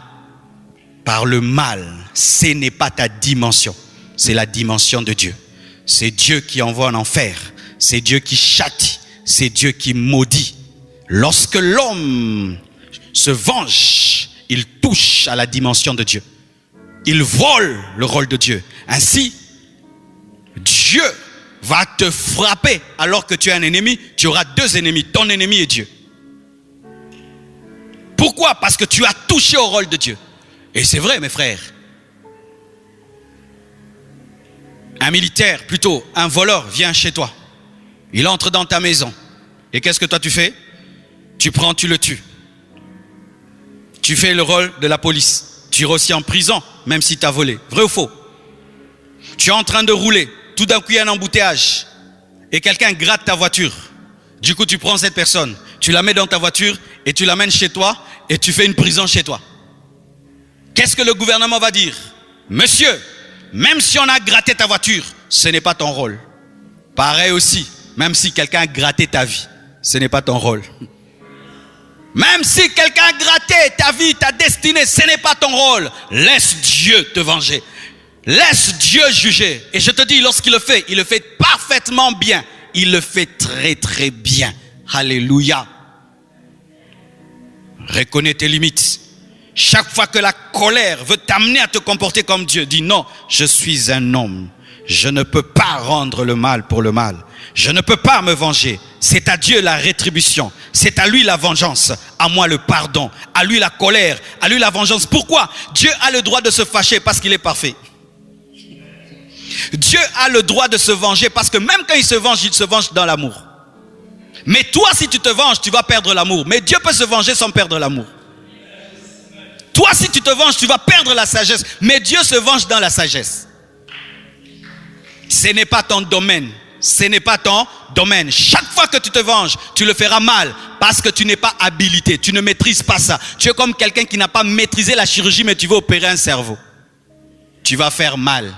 Speaker 1: par le mal. Ce n'est pas ta dimension. C'est la dimension de Dieu. C'est Dieu qui envoie en enfer. C'est Dieu qui châtie. C'est Dieu qui maudit. Lorsque l'homme se venge, il touche à la dimension de Dieu. Il vole le rôle de Dieu. Ainsi, Dieu va te frapper alors que tu es un ennemi. Tu auras deux ennemis, ton ennemi et Dieu. Pourquoi? Parce que tu as touché au rôle de Dieu. Et c'est vrai, mes frères. Un militaire, plutôt un voleur, vient chez toi. Il entre dans ta maison. Et qu'est-ce que toi tu fais? Tu prends, tu le tues. Tu fais le rôle de la police. Tu iras aussi en prison, même si tu as volé. Vrai ou faux? Tu es en train de rouler. Tout d'un coup, il y a un embouteillage. Et quelqu'un gratte ta voiture. Du coup, tu prends cette personne. Tu la mets dans ta voiture et tu l'amènes chez toi et tu fais une prison chez toi. Qu'est-ce que le gouvernement va dire? Monsieur, même si on a gratté ta voiture, ce n'est pas ton rôle. Pareil aussi, même si quelqu'un a gratté ta vie, ce n'est pas ton rôle. Même si quelqu'un a gratté ta vie, ta destinée, ce n'est pas ton rôle. Laisse Dieu te venger. Laisse Dieu juger. Et je te dis, lorsqu'il le fait parfaitement bien. Il le fait très très bien. Alléluia. Reconnais tes limites. Chaque fois que la colère veut t'amener à te comporter comme Dieu, dis non, je suis un homme. Je ne peux pas rendre le mal pour le mal. Je ne peux pas me venger. C'est à Dieu la rétribution. C'est à lui la vengeance. À moi le pardon. À lui la colère. À lui la vengeance. Pourquoi? Dieu a le droit de se fâcher parce qu'il est parfait. Dieu a le droit de se venger parce que même quand il se venge dans l'amour. Mais toi, si tu te venges, tu vas perdre l'amour. Mais Dieu peut se venger sans perdre l'amour. Toi, si tu te venges, tu vas perdre la sagesse. Mais Dieu se venge dans la sagesse. Ce n'est pas ton domaine. Ce n'est pas ton domaine. Chaque fois que tu te venges, tu le feras mal parce que tu n'es pas habilité. Tu ne maîtrises pas ça. Tu es comme quelqu'un qui n'a pas maîtrisé la chirurgie, mais tu veux opérer un cerveau. Tu vas faire mal.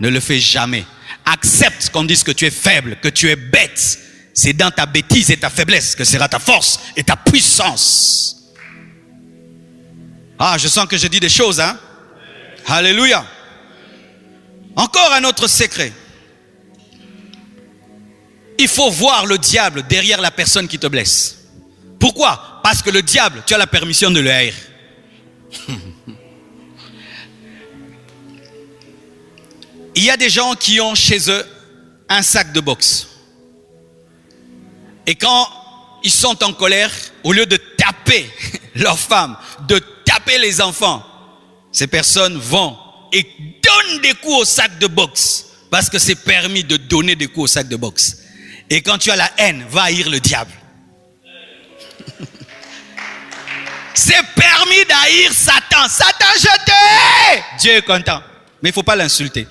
Speaker 1: Ne le fais jamais. Accepte qu'on dise que tu es faible, que tu es bête. C'est dans ta bêtise et ta faiblesse que sera ta force et ta puissance. Ah, je sens que je dis des choses, hein? Alléluia. Encore un autre secret. Il faut voir le diable derrière la personne qui te blesse. Pourquoi? Parce que le diable, tu as la permission de le haïr. Il y a des gens qui ont chez eux un sac de boxe. Et quand ils sont en colère, au lieu de taper leur femme, de taper les enfants, ces personnes vont et donnent des coups au sac de boxe. Parce que c'est permis de donner des coups au sac de boxe. Et quand tu as la haine, va haïr le diable. C'est permis d'haïr Satan. Satan, je te hais! Dieu est content. Mais il ne faut pas l'insulter.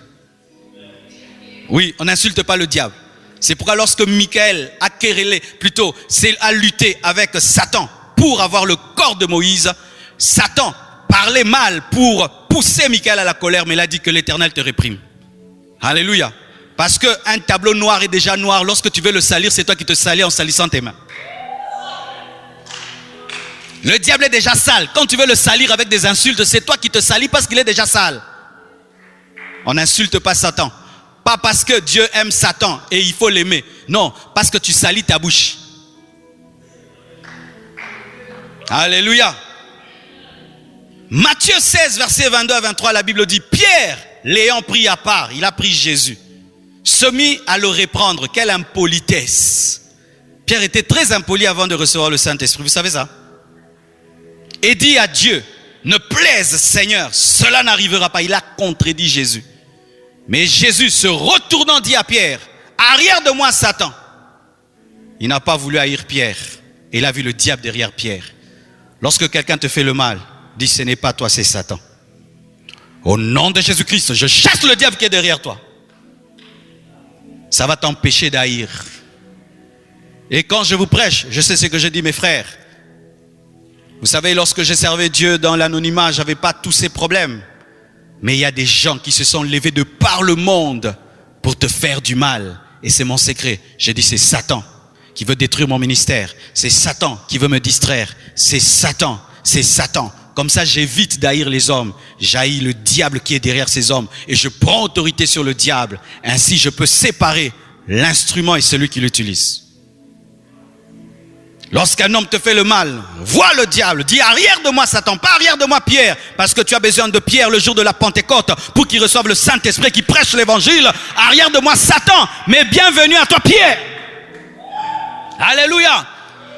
Speaker 1: Oui, on n'insulte pas le diable. C'est pourquoi lorsque Michael a querellé, plutôt, a lutté avec Satan pour avoir le corps de Moïse, Satan parlait mal pour pousser Michael à la colère, mais il a dit que l'Éternel te réprime. Alléluia. Parce qu'un tableau noir est déjà noir. Lorsque tu veux le salir, c'est toi qui te salis en salissant tes mains. Le diable est déjà sale. Quand tu veux le salir avec des insultes, c'est toi qui te salis parce qu'il est déjà sale. On n'insulte pas Satan. Pas parce que Dieu aime Satan et il faut l'aimer. Non, parce que tu salis ta bouche. Alléluia. Matthieu 16, versets 22 à 23, la Bible dit, Pierre, l'ayant pris à part, il a pris Jésus, se mit à le reprendre. Quelle impolitesse. Pierre était très impoli avant de recevoir le Saint-Esprit. Vous savez ça? Et dit à Dieu, ne plaise Seigneur, cela n'arrivera pas. Il a contredit Jésus. Mais Jésus, se retournant, dit à Pierre, arrière de moi Satan. Il n'a pas voulu haïr Pierre. Et il a vu le diable derrière Pierre. Lorsque quelqu'un te fait le mal, dis, ce n'est pas toi, c'est Satan. Au nom de Jésus-Christ, je chasse le diable qui est derrière toi. Ça va t'empêcher d'haïr. Et quand je vous prêche, je sais ce que je dis, mes frères. Vous savez, lorsque je servais Dieu dans l'anonymat, je n'avais pas tous ces problèmes. Mais il y a des gens qui se sont levés de par le monde pour te faire du mal. Et c'est mon secret. J'ai dit, c'est Satan qui veut détruire mon ministère. C'est Satan qui veut me distraire. C'est Satan. C'est Satan. Comme ça, j'évite d'haïr les hommes. J'haïs le diable qui est derrière ces hommes. Et je prends autorité sur le diable. Ainsi, je peux séparer l'instrument et celui qui l'utilise. Lorsqu'un homme te fait le mal, vois le diable, dis arrière de moi Satan, pas arrière de moi Pierre, parce que tu as besoin de Pierre le jour de la Pentecôte pour qu'il reçoive le Saint-Esprit qui prêche l'évangile. Arrière de moi Satan, mais bienvenue à toi Pierre. Alléluia.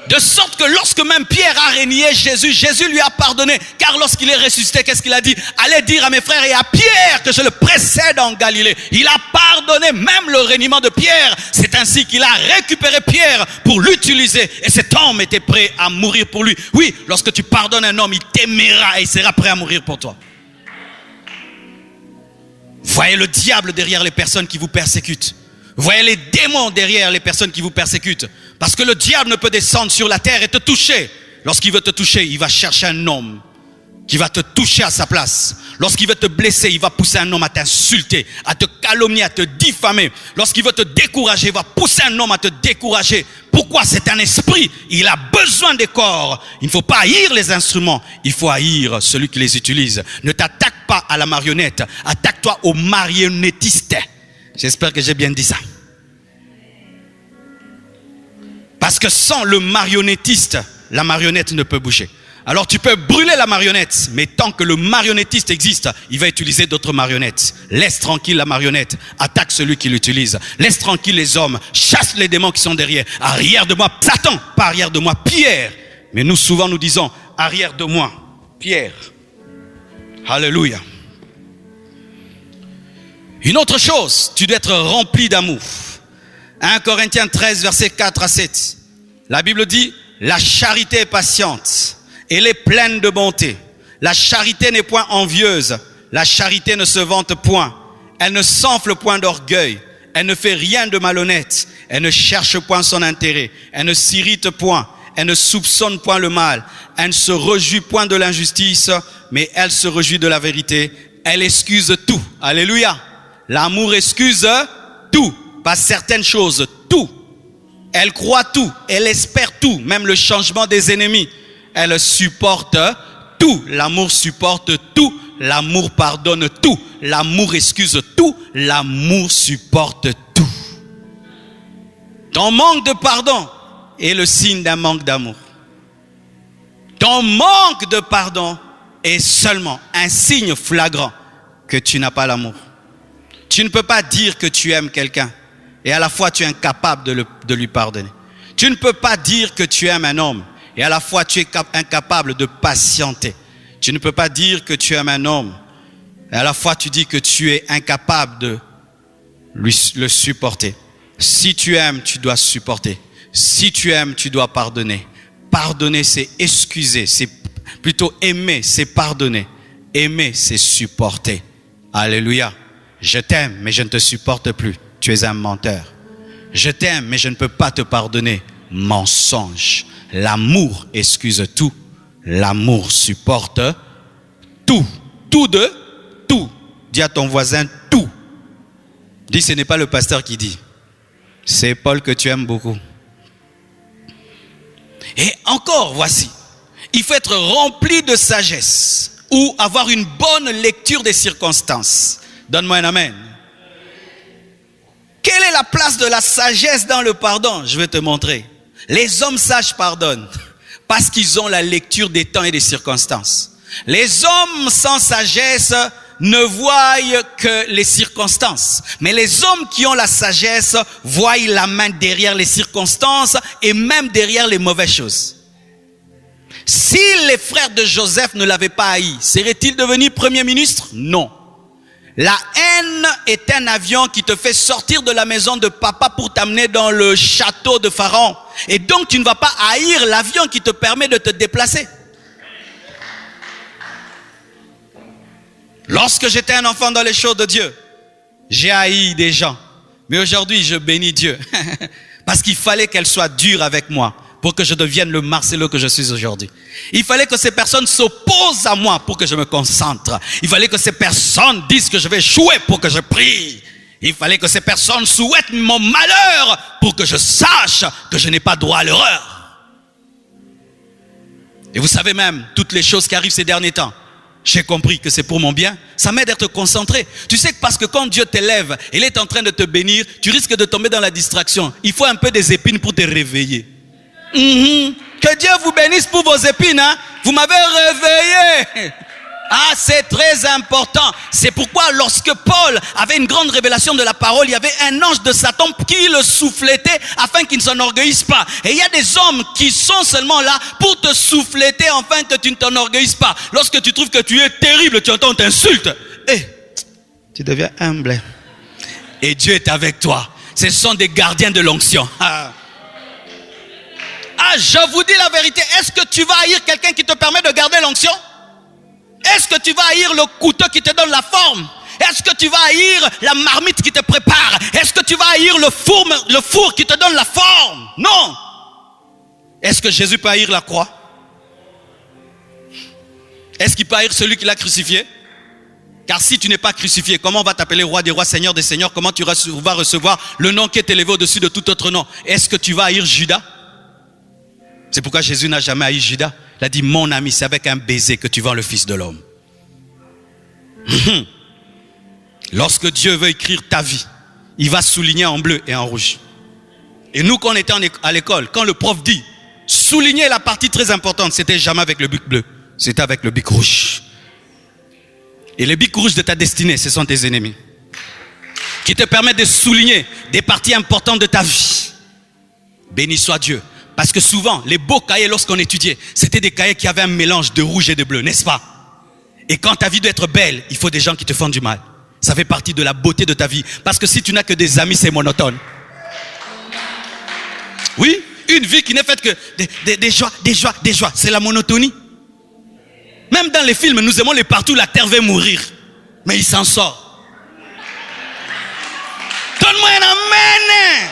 Speaker 1: De sorte que lorsque même Pierre a renié Jésus, Jésus lui a pardonné. Car lorsqu'il est ressuscité, qu'est-ce qu'il a dit? Allez dire à mes frères et à Pierre que je le précède en Galilée. Il a pardonné même le reniement de Pierre. C'est ainsi qu'il a récupéré Pierre pour l'utiliser. Et cet homme était prêt à mourir pour lui. Oui, lorsque tu pardonnes un homme, il t'aimera et il sera prêt à mourir pour toi. Voyez le diable derrière les personnes qui vous persécutent. Voyez les démons derrière les personnes qui vous persécutent. Parce que le diable ne peut descendre sur la terre et te toucher. Lorsqu'il veut te toucher, il va chercher un homme qui va te toucher à sa place. Lorsqu'il veut te blesser, il va pousser un homme à t'insulter, à te calomnier, à te diffamer. Lorsqu'il veut te décourager, il va pousser un homme à te décourager. Pourquoi? C'est un esprit. Il a besoin des corps. Il ne faut pas haïr les instruments. Il faut haïr celui qui les utilise. Ne t'attaque pas à la marionnette. Attaque-toi au marionnettiste. J'espère que j'ai bien dit ça. Parce que sans le marionnettiste, la marionnette ne peut bouger. Alors tu peux brûler la marionnette, mais tant que le marionnettiste existe, il va utiliser d'autres marionnettes. Laisse tranquille la marionnette, attaque celui qui l'utilise. Laisse tranquille les hommes, chasse les démons qui sont derrière. Arrière de moi Satan, pas arrière de moi Pierre. Mais nous souvent nous disons, arrière de moi Pierre. Alléluia. Une autre chose, tu dois être rempli d'amour. 1 Corinthiens 13, versets 4 à 7. La Bible dit, la charité est patiente, elle est pleine de bonté. La charité n'est point envieuse, la charité ne se vante point. Elle ne s'enfle point d'orgueil, elle ne fait rien de malhonnête, elle ne cherche point son intérêt, elle ne s'irrite point, elle ne soupçonne point le mal, elle ne se réjouit point de l'injustice, mais elle se réjouit de la vérité, elle excuse tout. Alléluia. L'amour excuse tout, pas certaines choses, tout. Elle croit tout, elle espère tout, même le changement des ennemis. Elle supporte tout, l'amour supporte tout, l'amour pardonne tout, l'amour excuse tout, l'amour supporte tout. Ton manque de pardon est le signe d'un manque d'amour. Ton manque de pardon est seulement un signe flagrant que tu n'as pas l'amour. Tu ne peux pas dire que tu aimes quelqu'un et à la fois tu es incapable de lui pardonner. Tu ne peux pas dire que tu aimes un homme et à la fois tu es incapable de patienter. Tu ne peux pas dire que tu aimes un homme et à la fois tu dis que tu es incapable de le supporter. Si tu aimes, tu dois supporter. Si tu aimes, tu dois pardonner. Pardonner, c'est excuser. C'est plutôt aimer, c'est pardonner. Aimer, c'est supporter. Alléluia. Je t'aime, mais je ne te supporte plus. Tu es un menteur. Je t'aime, mais je ne peux pas te pardonner. Mensonge. L'amour excuse tout. L'amour supporte tout. Tout de tout. Dis à ton voisin tout. Dis, ce n'est pas le pasteur qui dit. C'est Paul que tu aimes beaucoup. Et encore, voici. Il faut être rempli de sagesse ou avoir une bonne lecture des circonstances. Donne-moi un amen. Quelle est la place de la sagesse dans le pardon? Je vais te montrer. Les hommes sages pardonnent parce qu'ils ont la lecture des temps et des circonstances. Les hommes sans sagesse ne voient que les circonstances. Mais les hommes qui ont la sagesse voient la main derrière les circonstances et même derrière les mauvaises choses. Si les frères de Joseph ne l'avaient pas haï, serait-il devenu premier ministre? Non. La haine est un avion qui te fait sortir de la maison de papa pour t'amener dans le château de Pharaon. Et donc tu ne vas pas haïr l'avion qui te permet de te déplacer. Lorsque j'étais un enfant dans les choses de Dieu, j'ai haï des gens. Mais aujourd'hui, je bénis Dieu. Parce qu'il fallait qu'elle soit dure avec moi pour que je devienne le Marcelo que je suis aujourd'hui. Il fallait que ces personnes s'opposent à moi pour que je me concentre. Il fallait que ces personnes disent que je vais échouer pour que je prie. Il fallait que ces personnes souhaitent mon malheur pour que je sache que je n'ai pas droit à l'erreur. Et vous savez même, toutes les choses qui arrivent ces derniers temps, j'ai compris que c'est pour mon bien. Ça m'aide à être concentré. Tu sais que parce que quand Dieu t'élève, il est en train de te bénir, tu risques de tomber dans la distraction. Il faut un peu des épines pour te réveiller. Que Dieu vous bénisse pour vos épines. Hein? Vous m'avez réveillé. Ah, c'est très important. C'est pourquoi lorsque Paul avait une grande révélation de la parole, il y avait un ange de Satan qui le soufflétait afin qu'il ne s'enorgueillisse pas. Et il y a des hommes qui sont seulement là pour te souffleter afin que tu ne t'enorgueillisses pas. Lorsque tu trouves que tu es terrible, tu entends, on t'insulte. Et tu deviens humble. Et Dieu est avec toi. Ce sont des gardiens de l'onction. Ah, je vous dis la vérité. Est-ce que tu vas haïr quelqu'un qui te permet de garder l'onction? Est-ce que tu vas haïr le couteau qui te donne la forme? Est-ce que tu vas haïr la marmite qui te prépare? Est-ce que tu vas haïr le four qui te donne la forme? Non. Est-ce que Jésus peut haïr la croix? Est-ce qu'il peut haïr celui qui l'a crucifié? Car si tu n'es pas crucifié, comment on va t'appeler roi des rois, seigneur des seigneurs? Comment tu vas recevoir le nom qui est élevé au-dessus de tout autre nom? Est-ce que tu vas haïr Judas? C'est pourquoi Jésus n'a jamais haï Judas. Il a dit, mon ami, c'est avec un baiser que tu vends le Fils de l'homme. Lorsque Dieu veut écrire ta vie, il va souligner en bleu et en rouge. Et nous, quand on était à l'école, quand le prof dit, souligner la partie très importante, c'était jamais avec le bic bleu, c'était avec le bic rouge. Et le bic rouge de ta destinée, ce sont tes ennemis. Qui te permettent de souligner des parties importantes de ta vie. Béni soit Dieu. Parce que souvent, les beaux cahiers, lorsqu'on étudiait, c'était des cahiers qui avaient un mélange de rouge et de bleu, n'est-ce pas? Et quand ta vie doit être belle, il faut des gens qui te font du mal. Ça fait partie de la beauté de ta vie. Parce que si tu n'as que des amis, c'est monotone. Oui, une vie qui n'est faite que des joies. C'est la monotonie. Même dans les films, nous aimons les partout, l'acteur veut mourir. Mais il s'en sort. Donne-moi un amen.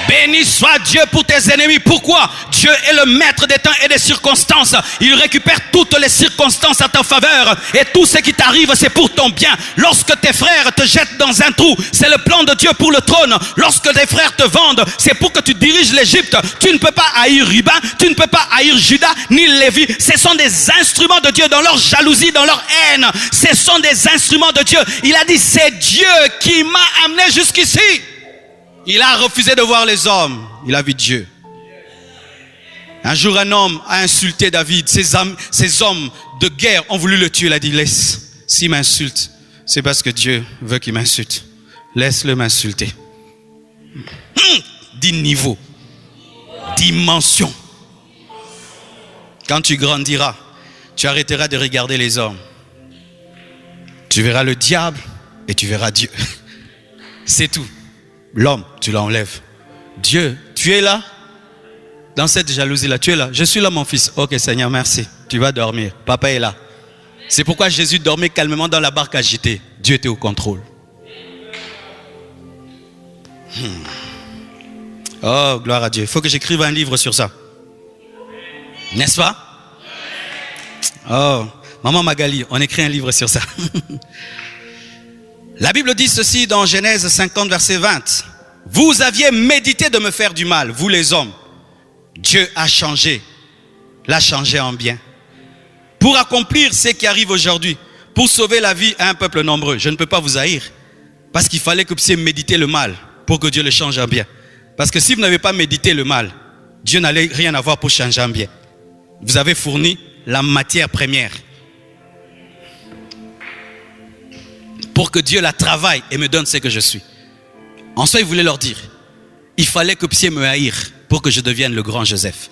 Speaker 1: Béni soit Dieu pour tes ennemis. Pourquoi? Dieu est le maître des temps et des circonstances. Il récupère toutes les circonstances à ta faveur. Et tout ce qui t'arrive, c'est pour ton bien. Lorsque tes frères te jettent dans un trou, c'est le plan de Dieu pour le trône. Lorsque tes frères te vendent, c'est pour que tu diriges l'Égypte. Tu ne peux pas haïr Ruben, tu ne peux pas haïr Judas, ni Lévi. Ce sont des instruments de Dieu dans leur jalousie, dans leur haine. Ce sont des instruments de Dieu. Il a dit, c'est Dieu qui m'a amené jusqu'ici. Il a refusé de voir les hommes. Il a vu Dieu. Un jour, un homme a insulté David. Ses hommes de guerre ont voulu le tuer. Il a dit, laisse. S'il m'insulte, c'est parce que Dieu veut qu'il m'insulte. Laisse-le m'insulter. Dis niveau. Dimension. Quand tu grandiras, tu arrêteras de regarder les hommes. Tu verras le diable et tu verras Dieu. C'est tout. L'homme, tu l'enlèves. Dieu, tu es là? Dans cette jalousie-là, tu es là. Je suis là, mon fils. Ok, Seigneur, merci. Tu vas dormir. Papa est là. C'est pourquoi Jésus dormait calmement dans la barque agitée. Dieu était au contrôle. Oh, gloire à Dieu. Il faut que j'écrive un livre sur ça. N'est-ce pas? Oh, maman Magali, on écrit un livre sur ça. La Bible dit ceci dans Genèse 50, verset 20. Vous aviez médité de me faire du mal, vous les hommes. Dieu a changé, l'a changé en bien. Pour accomplir ce qui arrive aujourd'hui, pour sauver la vie à un peuple nombreux. Je ne peux pas vous haïr, parce qu'il fallait que vous puissiez méditer le mal pour que Dieu le change en bien. Parce que si vous n'avez pas médité le mal, Dieu n'allait rien avoir pour changer en bien. Vous avez fourni la matière première. Pour que Dieu la travaille et me donne ce que je suis. Ensuite, il voulait leur dire, il fallait que vous puissiez me haïr pour que je devienne le grand Joseph.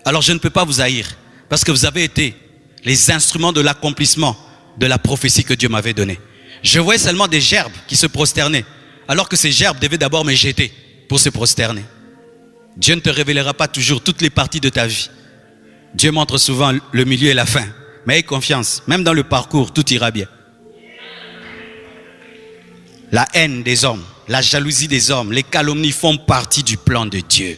Speaker 1: Alors je ne peux pas vous haïr, parce que vous avez été les instruments de l'accomplissement de la prophétie que Dieu m'avait donnée. Je voyais seulement des gerbes qui se prosternaient, alors que ces gerbes devaient d'abord me jeter pour se prosterner. Dieu ne te révélera pas toujours toutes les parties de ta vie. Dieu montre souvent le milieu et la fin. Mais aie confiance, même dans le parcours, tout ira bien. La haine des hommes la jalousie des hommes, les calomnies font partie du plan de Dieu.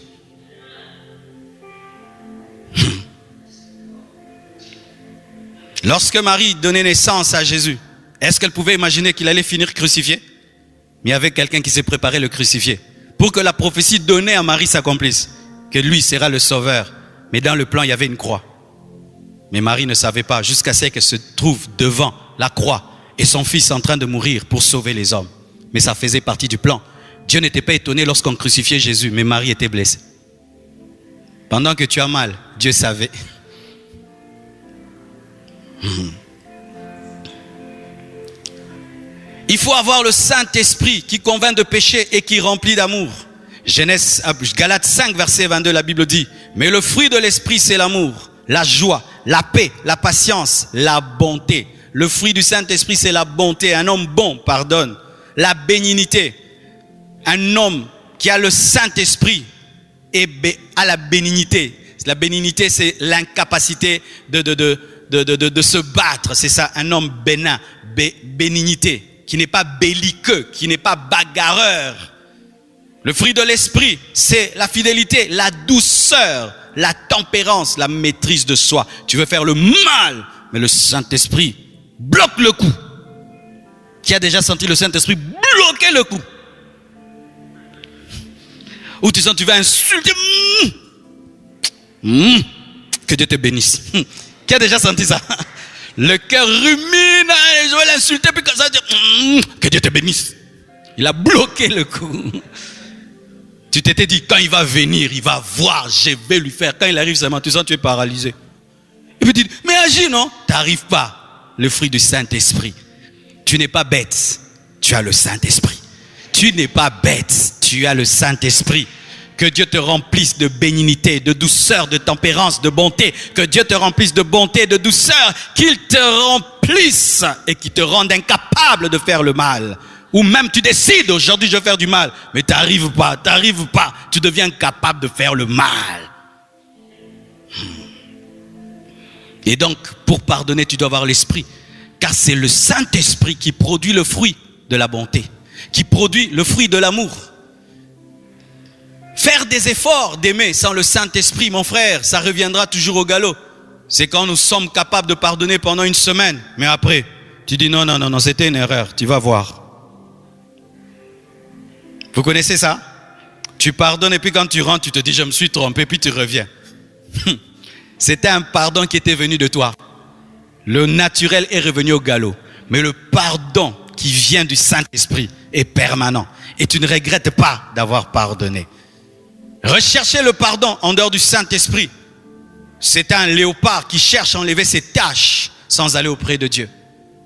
Speaker 1: Lorsque Marie donnait naissance à Jésus, est-ce qu'elle pouvait imaginer qu'il allait finir crucifié? Mais il y avait quelqu'un qui s'est préparé à le crucifier pour que la prophétie donnée à Marie s'accomplisse, que lui sera le sauveur. Mais dans le plan, il y avait une croix. Mais Marie ne savait pas jusqu'à ce qu'elle se trouve devant la croix et son fils en train de mourir pour sauver les hommes. Mais ça faisait partie du plan. Dieu n'était pas étonné lorsqu'on crucifiait Jésus, mais Marie était blessée. Pendant que tu as mal, Dieu savait. Il faut avoir le Saint-Esprit qui convainc de péché et qui remplit d'amour. Galates 5, verset 22, la Bible dit, mais le fruit de l'Esprit, c'est l'amour, la joie, la paix, la patience, la bonté. Le fruit du Saint-Esprit, c'est la bonté. Un homme bon pardonne. La bénignité. Un homme qui a le Saint-Esprit a la bénignité. La bénignité, c'est l'incapacité de se battre. C'est ça, un homme bénin. Bénignité. Qui n'est pas belliqueux, qui n'est pas bagarreur. Le fruit de l'esprit, c'est la fidélité, la douceur, la tempérance, la maîtrise de soi. Tu veux faire le mal, mais le Saint-Esprit bloque le coup. Qui a déjà senti le Saint-Esprit bloquer le coup? Ou tu sens tu vas insulter. Que Dieu te bénisse. Qui a déjà senti ça? Le cœur rumine, je vais l'insulter, puis comme ça, que Dieu te bénisse. Il a bloqué le coup. Tu t'étais dit, quand il va venir, il va voir, je vais lui faire. Quand il arrive seulement, tu sens tu es paralysé. Et puis tu dis, mais agis, non? Tu n'arrives pas. Le fruit du Saint-Esprit. Tu n'es pas bête, tu as le Saint-Esprit. Tu n'es pas bête, tu as le Saint-Esprit. Que Dieu te remplisse de bénignité, de douceur, de tempérance, de bonté. Que Dieu te remplisse de bonté, de douceur. Qu'il te remplisse et qu'il te rende incapable de faire le mal. Ou même tu décides, aujourd'hui je vais faire du mal. Mais tu n'arrives pas. Tu deviens incapable de faire le mal. Et donc, pour pardonner, tu dois avoir l'esprit. Car c'est le Saint-Esprit qui produit le fruit de la bonté. Qui produit le fruit de l'amour. Faire des efforts d'aimer sans le Saint-Esprit, mon frère, ça reviendra toujours au galop. C'est quand nous sommes capables de pardonner pendant une semaine. Mais après, tu dis non, c'était une erreur. Tu vas voir. Vous connaissez ça? Tu pardonnes et puis quand tu rentres, tu te dis je me suis trompé, puis tu reviens. C'était un pardon qui était venu de toi. Le naturel est revenu au galop. Mais le pardon qui vient du Saint-Esprit est permanent. Et tu ne regrettes pas d'avoir pardonné. Rechercher le pardon en dehors du Saint-Esprit, c'est un léopard qui cherche à enlever ses taches sans aller auprès de Dieu.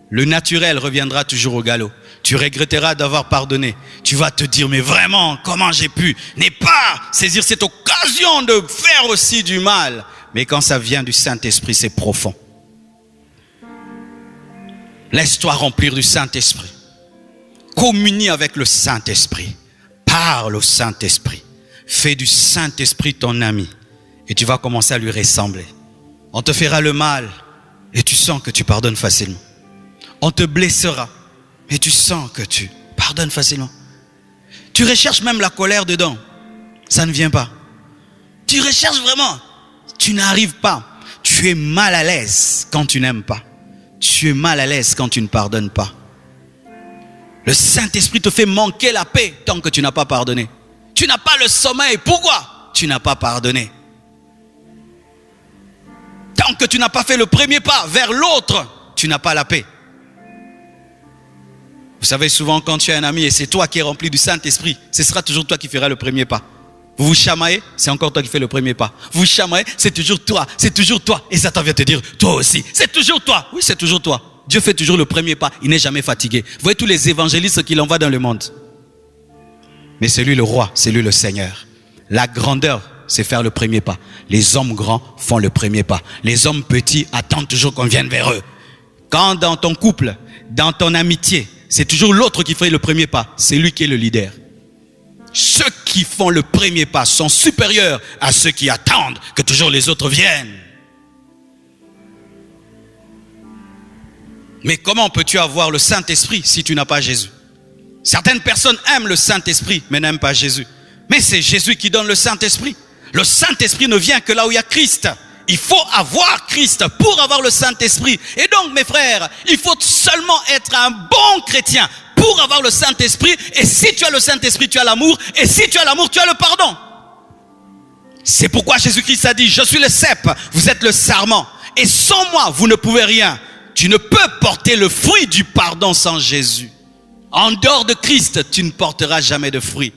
Speaker 1: Le naturel reviendra toujours au galop. Tu regretteras d'avoir pardonné. Tu vas te dire, mais vraiment, comment j'ai pu ne pas saisir cette occasion de faire aussi du mal? Mais quand ça vient du Saint-Esprit, c'est profond. Laisse-toi remplir du Saint-Esprit. Communie avec le Saint-Esprit. Parle au Saint-Esprit. Fais du Saint-Esprit ton ami. Et tu vas commencer à lui ressembler. On te fera le mal. Et tu sens que tu pardonnes facilement. On te blessera. Et tu sens que tu pardonnes facilement. Tu recherches même la colère dedans. Ça ne vient pas. Tu recherches vraiment. Tu n'arrives pas. Tu es mal à l'aise quand tu n'aimes pas. Tu es mal à l'aise quand tu ne pardonnes pas. Le Saint-Esprit te fait manquer la paix tant que tu n'as pas pardonné. Tu n'as pas le sommeil. Pourquoi? Tu n'as pas pardonné. Tant que tu n'as pas fait le premier pas vers l'autre, tu n'as pas la paix. Vous savez, souvent quand tu as un ami et c'est toi qui es rempli du Saint-Esprit, ce sera toujours toi qui feras le premier pas. Vous vous chamaillez, c'est encore toi qui fais le premier pas. Vous vous chamaillez, c'est toujours toi. Et Satan vient te dire, toi aussi, c'est toujours toi. Oui, c'est toujours toi. Dieu fait toujours le premier pas, il n'est jamais fatigué. Vous voyez tous les évangélistes qu'il envoie dans le monde. Mais c'est lui le roi, c'est lui le Seigneur. La grandeur, c'est faire le premier pas. Les hommes grands font le premier pas. Les hommes petits attendent toujours qu'on vienne vers eux. Quand dans ton couple, dans ton amitié, c'est toujours l'autre qui fait le premier pas. C'est lui qui est le leader. Ceux qui font le premier pas sont supérieurs à ceux qui attendent que toujours les autres viennent. Mais comment peux-tu avoir le Saint-Esprit si tu n'as pas Jésus? Certaines personnes aiment le Saint-Esprit, mais n'aiment pas Jésus. Mais c'est Jésus qui donne le Saint-Esprit. Le Saint-Esprit ne vient que là où il y a Christ. Il faut avoir Christ pour avoir le Saint-Esprit. Et donc, mes frères, il faut seulement être un bon chrétien pour avoir le Saint-Esprit. Et si tu as le Saint-Esprit, tu as l'amour. Et si tu as l'amour, tu as le pardon. C'est pourquoi Jésus-Christ a dit, je suis le cep, vous êtes le sarment. Et sans moi, vous ne pouvez rien. Tu ne peux porter le fruit du pardon sans Jésus. En dehors de Christ, tu ne porteras jamais de fruit.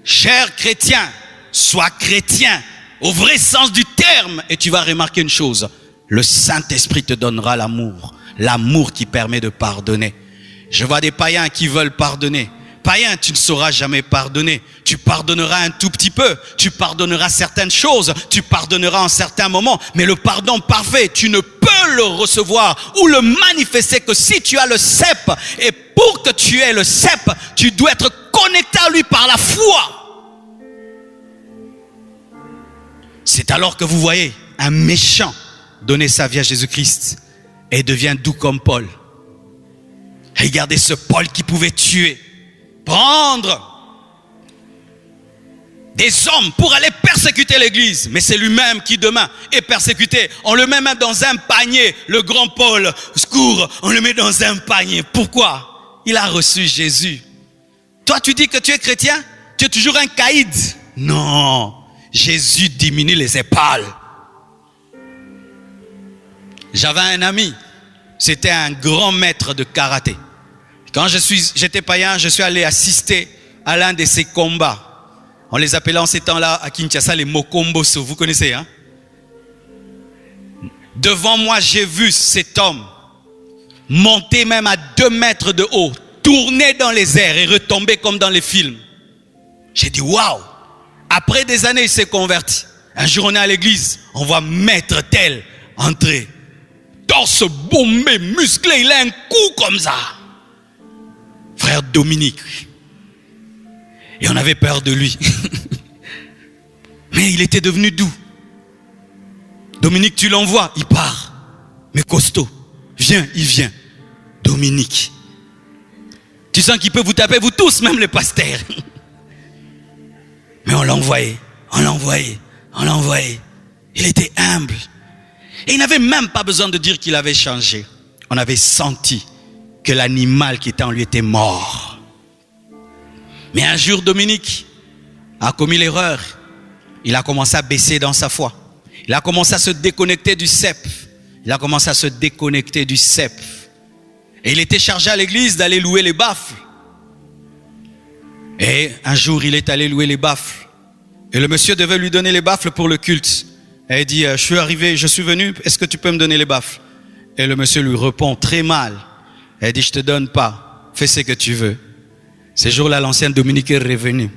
Speaker 1: Cher chrétien, sois chrétien au vrai sens du terme et tu vas remarquer une chose. Le Saint-Esprit te donnera l'amour. L'amour qui permet de pardonner. Je vois des païens qui veulent pardonner. Païen, tu ne sauras jamais pardonner. Tu pardonneras un tout petit peu. Tu pardonneras certaines choses. Tu pardonneras en certains moments. Mais le pardon parfait, tu ne peux le recevoir ou le manifester que si tu as le cep. Et pour que tu aies le cep, tu dois être connecté à lui par la foi. C'est alors que vous voyez un méchant donner sa vie à Jésus-Christ et devient doux comme Paul. Regardez ce Paul qui pouvait tuer, prendre des hommes pour aller persécuter l'église. Mais c'est lui-même qui demain est persécuté. On le met même dans un panier. Le grand Paul, secours, on le met dans un panier. Pourquoi? Il a reçu Jésus. Toi, tu dis que tu es chrétien? Tu es toujours un caïd? Non. Jésus diminue les épaules. J'avais un ami. C'était un grand maître de karaté. Quand j'étais païen, je suis allé assister à l'un de ses combats. On les appelait en ces temps-là à Kinshasa les Mokomboso. Vous connaissez, hein? Devant moi, j'ai vu cet homme monter même à 2 mètres de haut, tourner dans les airs et retomber comme dans les films. J'ai dit, waouh! Après des années, il s'est converti. Un jour, on est à l'église, on voit maître tel entrer. Torse bombé, musclé, il a un coup comme ça. Frère Dominique. Et on avait peur de lui. Mais il était devenu doux. Dominique, tu l'envoies, il part. Mais costaud. Viens, il vient. Dominique. Tu sens qu'il peut vous taper, vous tous, même les pasteurs. Mais on l'envoyait, on l'envoyait, on l'envoyait. Il était humble. Et il n'avait même pas besoin de dire qu'il avait changé. On avait senti que l'animal qui était en lui était mort. Mais un jour, Dominique a commis l'erreur. Il a commencé à baisser dans sa foi. Il a commencé à se déconnecter du cep. Il a commencé à se déconnecter du cep. Et il était chargé à l'église d'aller louer les baffles. Et un jour, il est allé louer les baffles. Et le monsieur devait lui donner les baffles pour le culte. Et il dit, je suis arrivé, je suis venu, est-ce que tu peux me donner les baffles? Et le monsieur lui répond très mal. Et il dit, je te donne pas, fais ce que tu veux. Ce jour-là, l'ancien Dominique est revenu.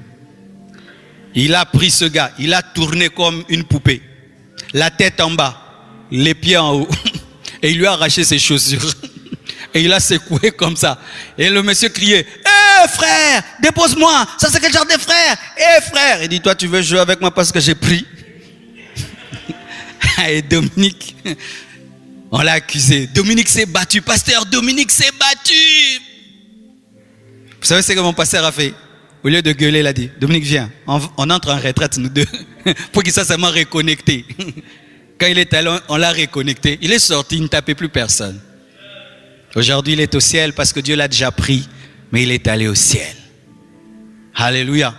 Speaker 1: Il a pris ce gars, il a tourné comme une poupée. La tête en bas, les pieds en haut. Et il lui a arraché ses chaussures. Et il a secoué comme ça. Et le monsieur criait, hé frère, dépose-moi, ça c'est quel genre de frère? Hé frère, il dit, toi tu veux jouer avec moi parce que j'ai pris. Et Dominique, on l'a accusé. Dominique s'est battu, pasteur, Dominique s'est battu. Vous savez ce que mon pasteur a fait? Au lieu de gueuler, il a dit, Dominique viens, on entre en retraite nous deux. Pour qu'il soit seulement reconnecté. Quand il est allé, on l'a reconnecté. Il est sorti, il ne tapait plus personne. Aujourd'hui, il est au ciel parce que Dieu l'a déjà pris, mais il est allé au ciel. Alléluia.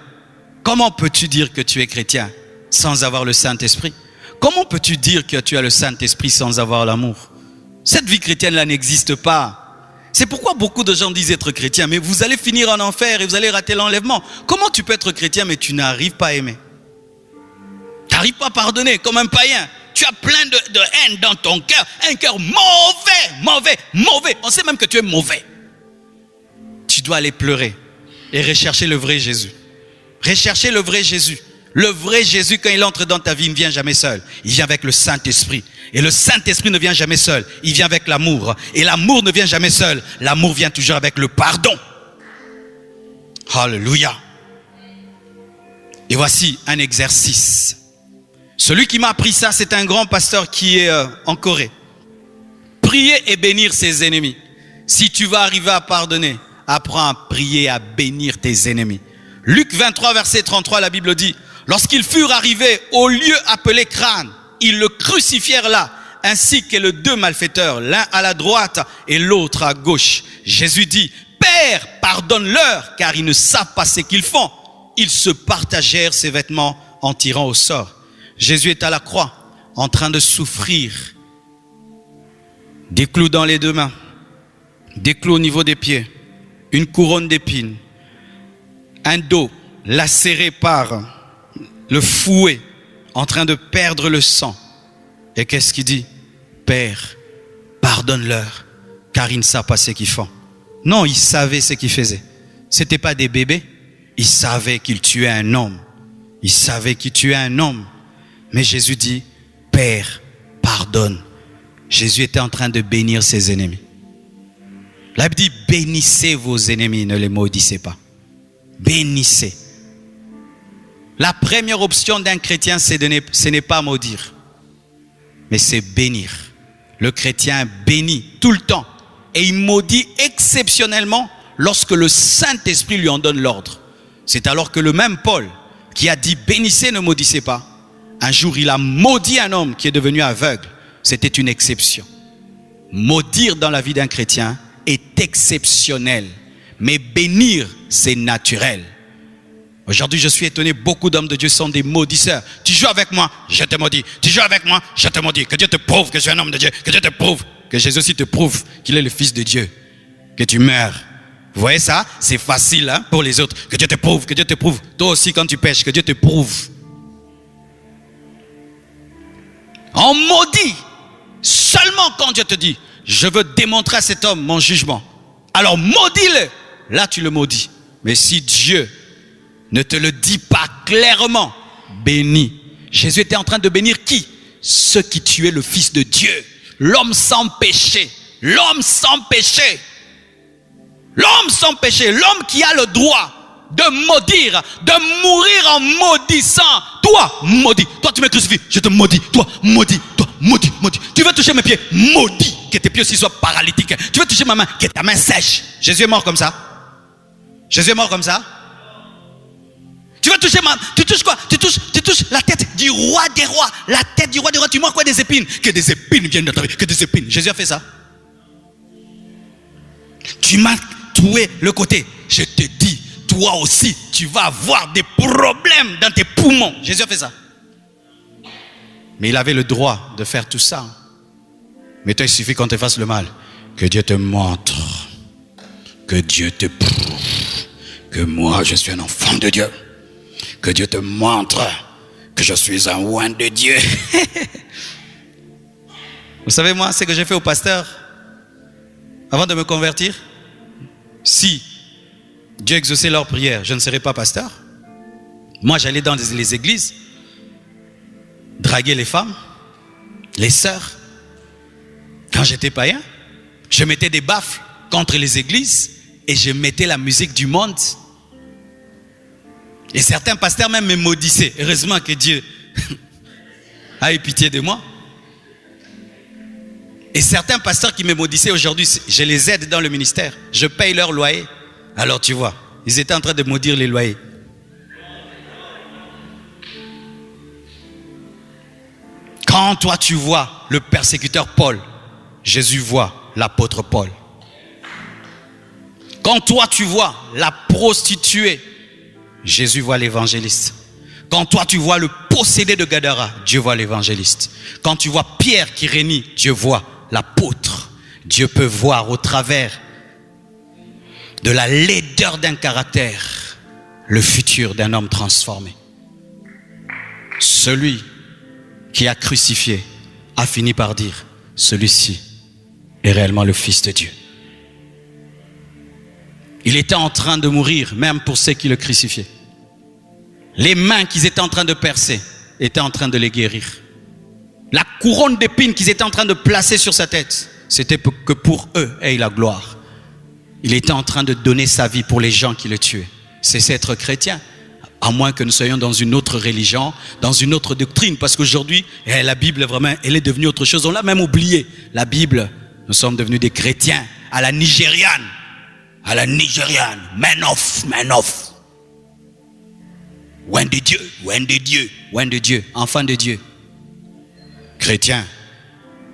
Speaker 1: Comment peux-tu dire que tu es chrétien sans avoir le Saint-Esprit? Comment peux-tu dire que tu as le Saint-Esprit sans avoir l'amour? Cette vie chrétienne-là n'existe pas. C'est pourquoi beaucoup de gens disent être chrétiens, mais vous allez finir en enfer et vous allez rater l'enlèvement. Comment tu peux être chrétien, mais tu n'arrives pas à aimer? Tu n'arrives pas à pardonner comme un païen. Tu as plein de haine dans ton cœur. Un cœur mauvais, mauvais, mauvais. On sait même que tu es mauvais. Tu dois aller pleurer et rechercher le vrai Jésus. Rechercher le vrai Jésus. Le vrai Jésus, quand il entre dans ta vie, il ne vient jamais seul. Il vient avec le Saint-Esprit. Et le Saint-Esprit ne vient jamais seul. Il vient avec l'amour. Et l'amour ne vient jamais seul. L'amour vient toujours avec le pardon. Alléluia. Et voici un exercice. Celui qui m'a appris ça, c'est un grand pasteur qui est en Corée. Prier et bénir ses ennemis. Si tu vas arriver à pardonner, apprends à prier, à bénir tes ennemis. Luc 23, verset 33, la Bible dit, lorsqu'ils furent arrivés au lieu appelé Crâne, ils le crucifièrent là, ainsi que les deux malfaiteurs, l'un à la droite et l'autre à gauche. Jésus dit, Père, pardonne-leur, car ils ne savent pas ce qu'ils font. Ils se partagèrent ses vêtements en tirant au sort. Jésus est à la croix, en train de souffrir. Des clous dans les deux mains, des clous au niveau des pieds, une couronne d'épines, un dos lacéré par le fouet, en train de perdre le sang. Et qu'est-ce qu'il dit? Père, pardonne-leur, car ils ne savent pas ce qu'ils font. Non, ils savaient ce qu'ils faisaient. Ce n'étaient pas des bébés. Ils savaient qu'ils tuaient un homme. Ils savaient qu'ils tuaient un homme. Mais Jésus dit, Père, pardonne. Jésus était en train de bénir ses ennemis. La Bible dit, bénissez vos ennemis, ne les maudissez pas. Bénissez. La première option d'un chrétien, ce n'est pas maudire, mais c'est bénir. Le chrétien bénit tout le temps et il maudit exceptionnellement lorsque le Saint-Esprit lui en donne l'ordre. C'est alors que le même Paul qui a dit bénissez, ne maudissez pas, un jour il a maudit un homme qui est devenu aveugle. C'était une exception. Maudire dans la vie d'un chrétien est exceptionnel, mais bénir c'est naturel. Aujourd'hui, je suis étonné, beaucoup d'hommes de Dieu sont des maudisseurs. Tu joues avec moi, je te maudis. Tu joues avec moi, je te maudis. Que Dieu te prouve que je suis un homme de Dieu. Que Dieu te prouve, que Jésus aussi te prouve qu'il est le Fils de Dieu. Que tu meurs. Vous voyez ça? C'est facile hein, pour les autres. Que Dieu te prouve, que Dieu te prouve. Toi aussi quand tu pêches, que Dieu te prouve. On maudit seulement quand Dieu te dit, je veux démontrer à cet homme mon jugement. Alors maudis-le. Là tu le maudis. Mais si Dieu ne te le dit pas clairement, bénis. Jésus était en train de bénir qui? Ceux qui tuaient le Fils de Dieu. L'homme sans péché. L'homme sans péché. L'homme sans péché. L'homme qui a le droit de maudire, de mourir en maudissant. Toi, maudit. Toi, tu me crucifies. Je te maudis. Toi, maudit. Toi, maudit, maudit. Tu veux toucher mes pieds? Maudit. Que tes pieds aussi soient paralytiques. Tu veux toucher ma main? Que ta main sèche. Jésus est mort comme ça. Jésus est mort comme ça. Tu veux toucher tu touches quoi? Tu touches la tête du roi des rois. La tête du roi des rois. Tu manges quoi? Des épines. Que des épines viennent de ta vie. Que des épines. Jésus a fait ça. Tu m'as troué le côté. Je te dis, toi aussi, tu vas avoir des problèmes dans tes poumons. Jésus a fait ça. Mais il avait le droit de faire tout ça. Mais toi, il suffit qu'on te fasse le mal. Que Dieu te montre. Que Dieu te prouve. Que moi, je suis un enfant de Dieu. Que Dieu te montre que je suis un oint de Dieu. Vous savez, moi, ce que j'ai fait au pasteur avant de me convertir. Si Dieu exauçait leurs prières, je ne serais pas pasteur. Moi, j'allais dans les églises, draguer les femmes, les sœurs. Quand j'étais païen, je mettais des baffles contre les églises et je mettais la musique du monde. Et certains pasteurs même me maudissaient. Heureusement que Dieu a eu pitié de moi. Et certains pasteurs qui me maudissaient aujourd'hui, je les aide dans le ministère. Je paye leur loyer. Alors tu vois, ils étaient en train de maudire les loyers. Quand toi tu vois le persécuteur Paul, Jésus voit l'apôtre Paul. Quand toi tu vois la prostituée, Jésus voit l'évangéliste. Quand toi tu vois le possédé de Gadara, Dieu voit l'évangéliste. Quand tu vois Pierre qui renie, Dieu voit l'apôtre. Dieu peut voir au travers de la laideur d'un caractère le futur d'un homme transformé. Celui qui a crucifié a fini par dire, celui-ci est réellement le Fils de Dieu. Il était en train de mourir, même pour ceux qui le crucifiaient. Les mains qu'ils étaient en train de percer étaient en train de les guérir. La couronne d'épines qu'ils étaient en train de placer sur sa tête, c'était que pour eux ait la gloire. Il était en train de donner sa vie pour les gens qui le tuaient. C'est être chrétien. À moins que nous soyons dans une autre religion, dans une autre doctrine. Parce qu'aujourd'hui, la Bible, vraiment, elle est devenue autre chose. On l'a même oublié. La Bible, nous sommes devenus des chrétiens à la nigériane. à la nigériane. Man off, man off. Oin de Dieu, oin de Dieu, oin de Dieu, enfant de Dieu. Chrétien,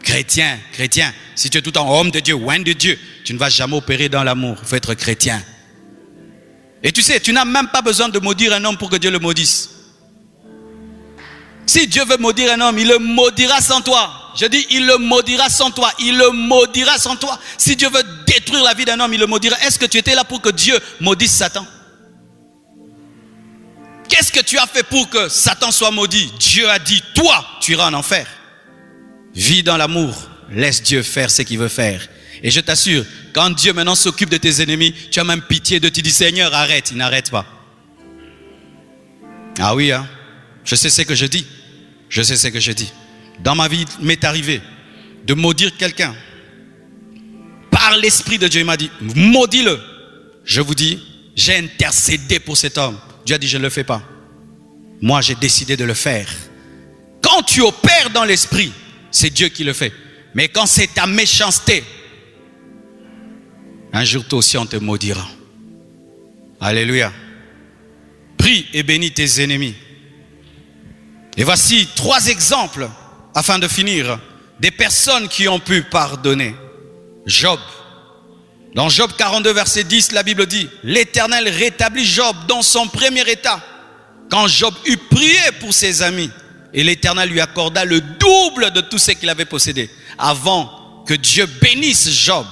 Speaker 1: chrétien, chrétien. Si tu es tout le temps homme de Dieu, oin de Dieu, tu ne vas jamais opérer dans l'amour. Il faut être chrétien. Et tu sais, tu n'as même pas besoin de maudire un homme pour que Dieu le maudisse. Si Dieu veut maudire un homme, il le maudira sans toi. Je dis, il le maudira sans toi. Il le maudira sans toi. Si Dieu veut détruire la vie d'un homme, il le maudira. Est-ce que tu étais là pour que Dieu maudisse Satan? Qu'est-ce que tu as fait pour que Satan soit maudit? Dieu a dit, toi, tu iras en enfer. Vis dans l'amour. Laisse Dieu faire ce qu'il veut faire. Et je t'assure, quand Dieu maintenant s'occupe de tes ennemis, tu as même pitié de te dire, Seigneur, arrête. Il n'arrête pas. Ah oui, hein? Je sais ce que je dis. Je sais ce que je dis. Dans ma vie, il m'est arrivé de maudire quelqu'un. Par l'Esprit de Dieu, il m'a dit, maudis-le. Je vous dis, j'ai intercédé pour cet homme. Dieu a dit, je ne le fais pas. Moi, j'ai décidé de le faire. Quand tu opères dans l'Esprit, c'est Dieu qui le fait. Mais quand c'est ta méchanceté, un jour toi aussi on te maudira. Alléluia. Prie et bénis tes ennemis. Et voici 3 exemples, afin de finir, des personnes qui ont pu pardonner. Job. Dans Job 42, verset 10, la Bible dit, l'Éternel rétablit Job dans son premier état. Quand Job eut prié pour ses amis, et l'Éternel lui accorda le double de tout ce qu'il avait possédé. Avant que Dieu bénisse Job,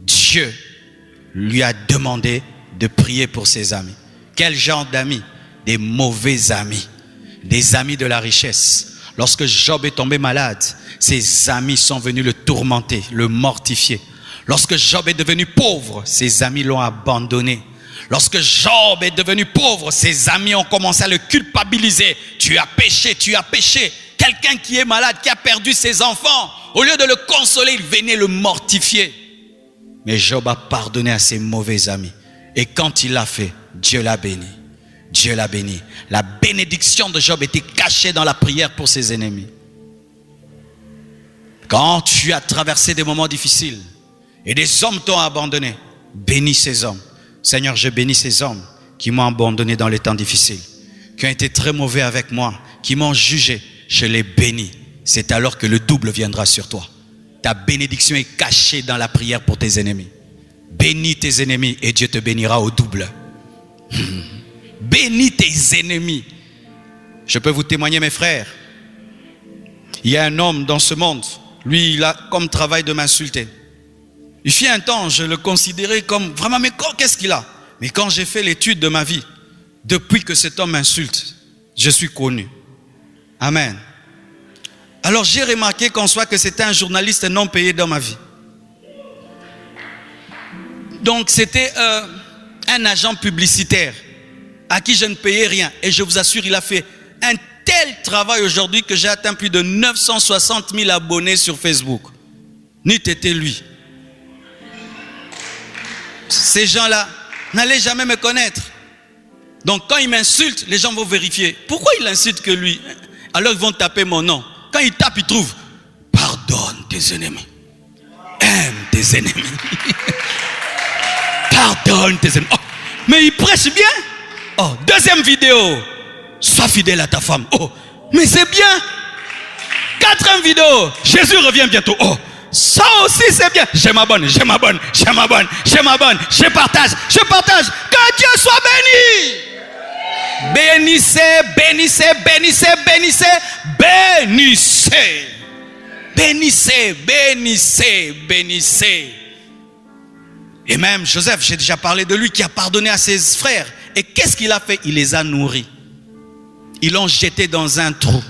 Speaker 1: Dieu lui a demandé de prier pour ses amis. Quel genre d'amis? Des mauvais amis. Des amis de la richesse. Lorsque Job est tombé malade, ses amis sont venus le tourmenter, le mortifier. Lorsque Job est devenu pauvre, ses amis l'ont abandonné. Lorsque Job est devenu pauvre, ses amis ont commencé à le culpabiliser. Tu as péché, tu as péché. Quelqu'un qui est malade, qui a perdu ses enfants, au lieu de le consoler, il venait le mortifier. Mais Job a pardonné à ses mauvais amis. Et quand il l'a fait, Dieu l'a béni. Dieu l'a béni. La bénédiction de Job était cachée dans la prière pour ses ennemis. Quand tu as traversé des moments difficiles et des hommes t'ont abandonné, bénis ces hommes. Seigneur, je bénis ces hommes qui m'ont abandonné dans les temps difficiles, qui ont été très mauvais avec moi, qui m'ont jugé. Je les bénis. C'est alors que le double viendra sur toi. Ta bénédiction est cachée dans la prière pour tes ennemis. Bénis tes ennemis et Dieu te bénira au double. Bénis tes ennemis. Je peux vous témoigner, mes frères. Il y a un homme dans ce monde, lui, il a comme travail de m'insulter. Il fit un temps, je le considérais comme vraiment, mais qu'est-ce qu'il a? Mais quand j'ai fait l'étude de ma vie, depuis que cet homme m'insulte, je suis connu. Amen. Alors j'ai remarqué qu'en soi que c'était un journaliste non payé dans ma vie. Donc c'était un agent publicitaire à qui je ne payais rien. Et je vous assure, il a fait un tel travail aujourd'hui que j'ai atteint plus de 960 000 abonnés sur Facebook. N'eût été lui. Ces gens-là n'allaient jamais me connaître. Donc quand ils m'insultent, les gens vont vérifier. Pourquoi ils insultent que lui? Alors ils vont taper mon nom. Quand ils tapent, ils trouvent, pardonne tes ennemis. Aime tes ennemis. Pardonne tes ennemis. Oh, mais il prêche bien. Oh, deuxième vidéo. Sois fidèle à ta femme. Oh, mais c'est bien. Quatrième vidéo. Jésus revient bientôt. Oh, ça aussi c'est bien. Je m'abonne, je m'abonne, je m'abonne, je m'abonne, je partage, je partage. Que Dieu soit béni. Bénissez, bénissez, bénissez, bénissez, bénissez. Bénissez, bénissez, bénissez. Et même Joseph, j'ai déjà parlé de lui, qui a pardonné à ses frères. Et qu'est-ce qu'il a fait? Il les a nourris. Ils l'ont jeté dans un trou.